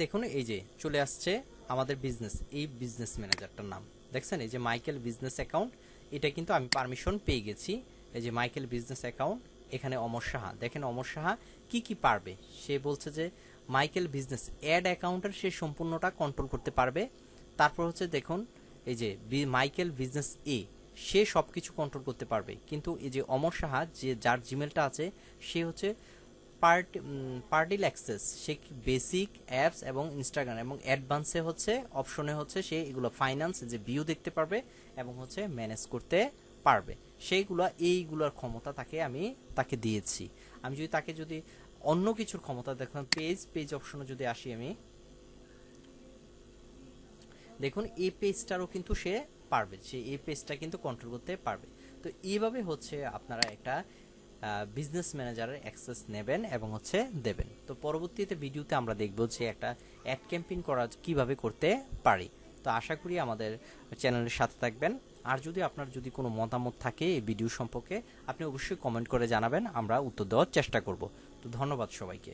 দেখুন, এই যে চলে আসছে আমাদের বিজনেস, এই বিজনেস ম্যানেজারটার নাম দেখছেন, এই যে মাইকেল বিজনেস অ্যাকাউন্ট, এটা কিন্তু আমি পারমিশন পেয়ে গেছি। এই যে মাইকেল বিজনেস অ্যাকাউন্ট, এখানে অমর সাহা, দেখেন অমর সাহা কি কি পারবে। সে বলছে যে মাইকেল বিজনেস অ্যাড অ্যাকাউন্টের সে সম্পূর্ণটা কন্ট্রোল করতে পারবে। তারপর হচ্ছে দেখুন, এই যে মাইকেল বিজনেস এ, সে সব কিছু কন্ট্রোল করতে পারবে। কিন্তু এই যে অমর সাহা, যে যার জিমেলটা আছে, সে হচ্ছে পার্টিল অ্যাক্সেস, সে বেসিক অ্যাপস এবং ইনস্টাগ্রাম এবং অ্যাডভান্সে হচ্ছে অপশনে হচ্ছে সে এগুলো ফাইন্যান্স যে ভিউ দেখতে পারবে এবং হচ্ছে ম্যানেজ করতে পারবে। এইগুলোর ক্ষমতা তাকে দিয়েছি। আমি যদি তাকে যদি অন্য কিছুর ক্ষমতা দেখুন, পেজ অপশনে যদি আসি আমি, দেখুন এই পেজটারও কিন্তু সে পারবে, সে এই পেজটা কিন্তু কন্ট্রোল করতে পারবে। তো এইভাবে হচ্ছে আপনারা একটা বিজনেস ম্যানেজারের অ্যাক্সেস নেবেন এবং হচ্ছে দেবেন। তো পরবর্তীতে ভিডিওতে আমরা দেখব যে একটা অ্যাড ক্যাম্পেইন করা কিভাবে করতে পারি। তো আশা করি আমাদের চ্যানেলের সাথে থাকবেন। আর যদি আপনার যদি কোনো মতামত থাকে এই ভিডিও সম্পর্কে, আপনি অবশ্যই কমেন্ট করে জানাবেন, আমরা উত্তর দেওয়ার চেষ্টা করব। তো ধন্যবাদ সবাইকে।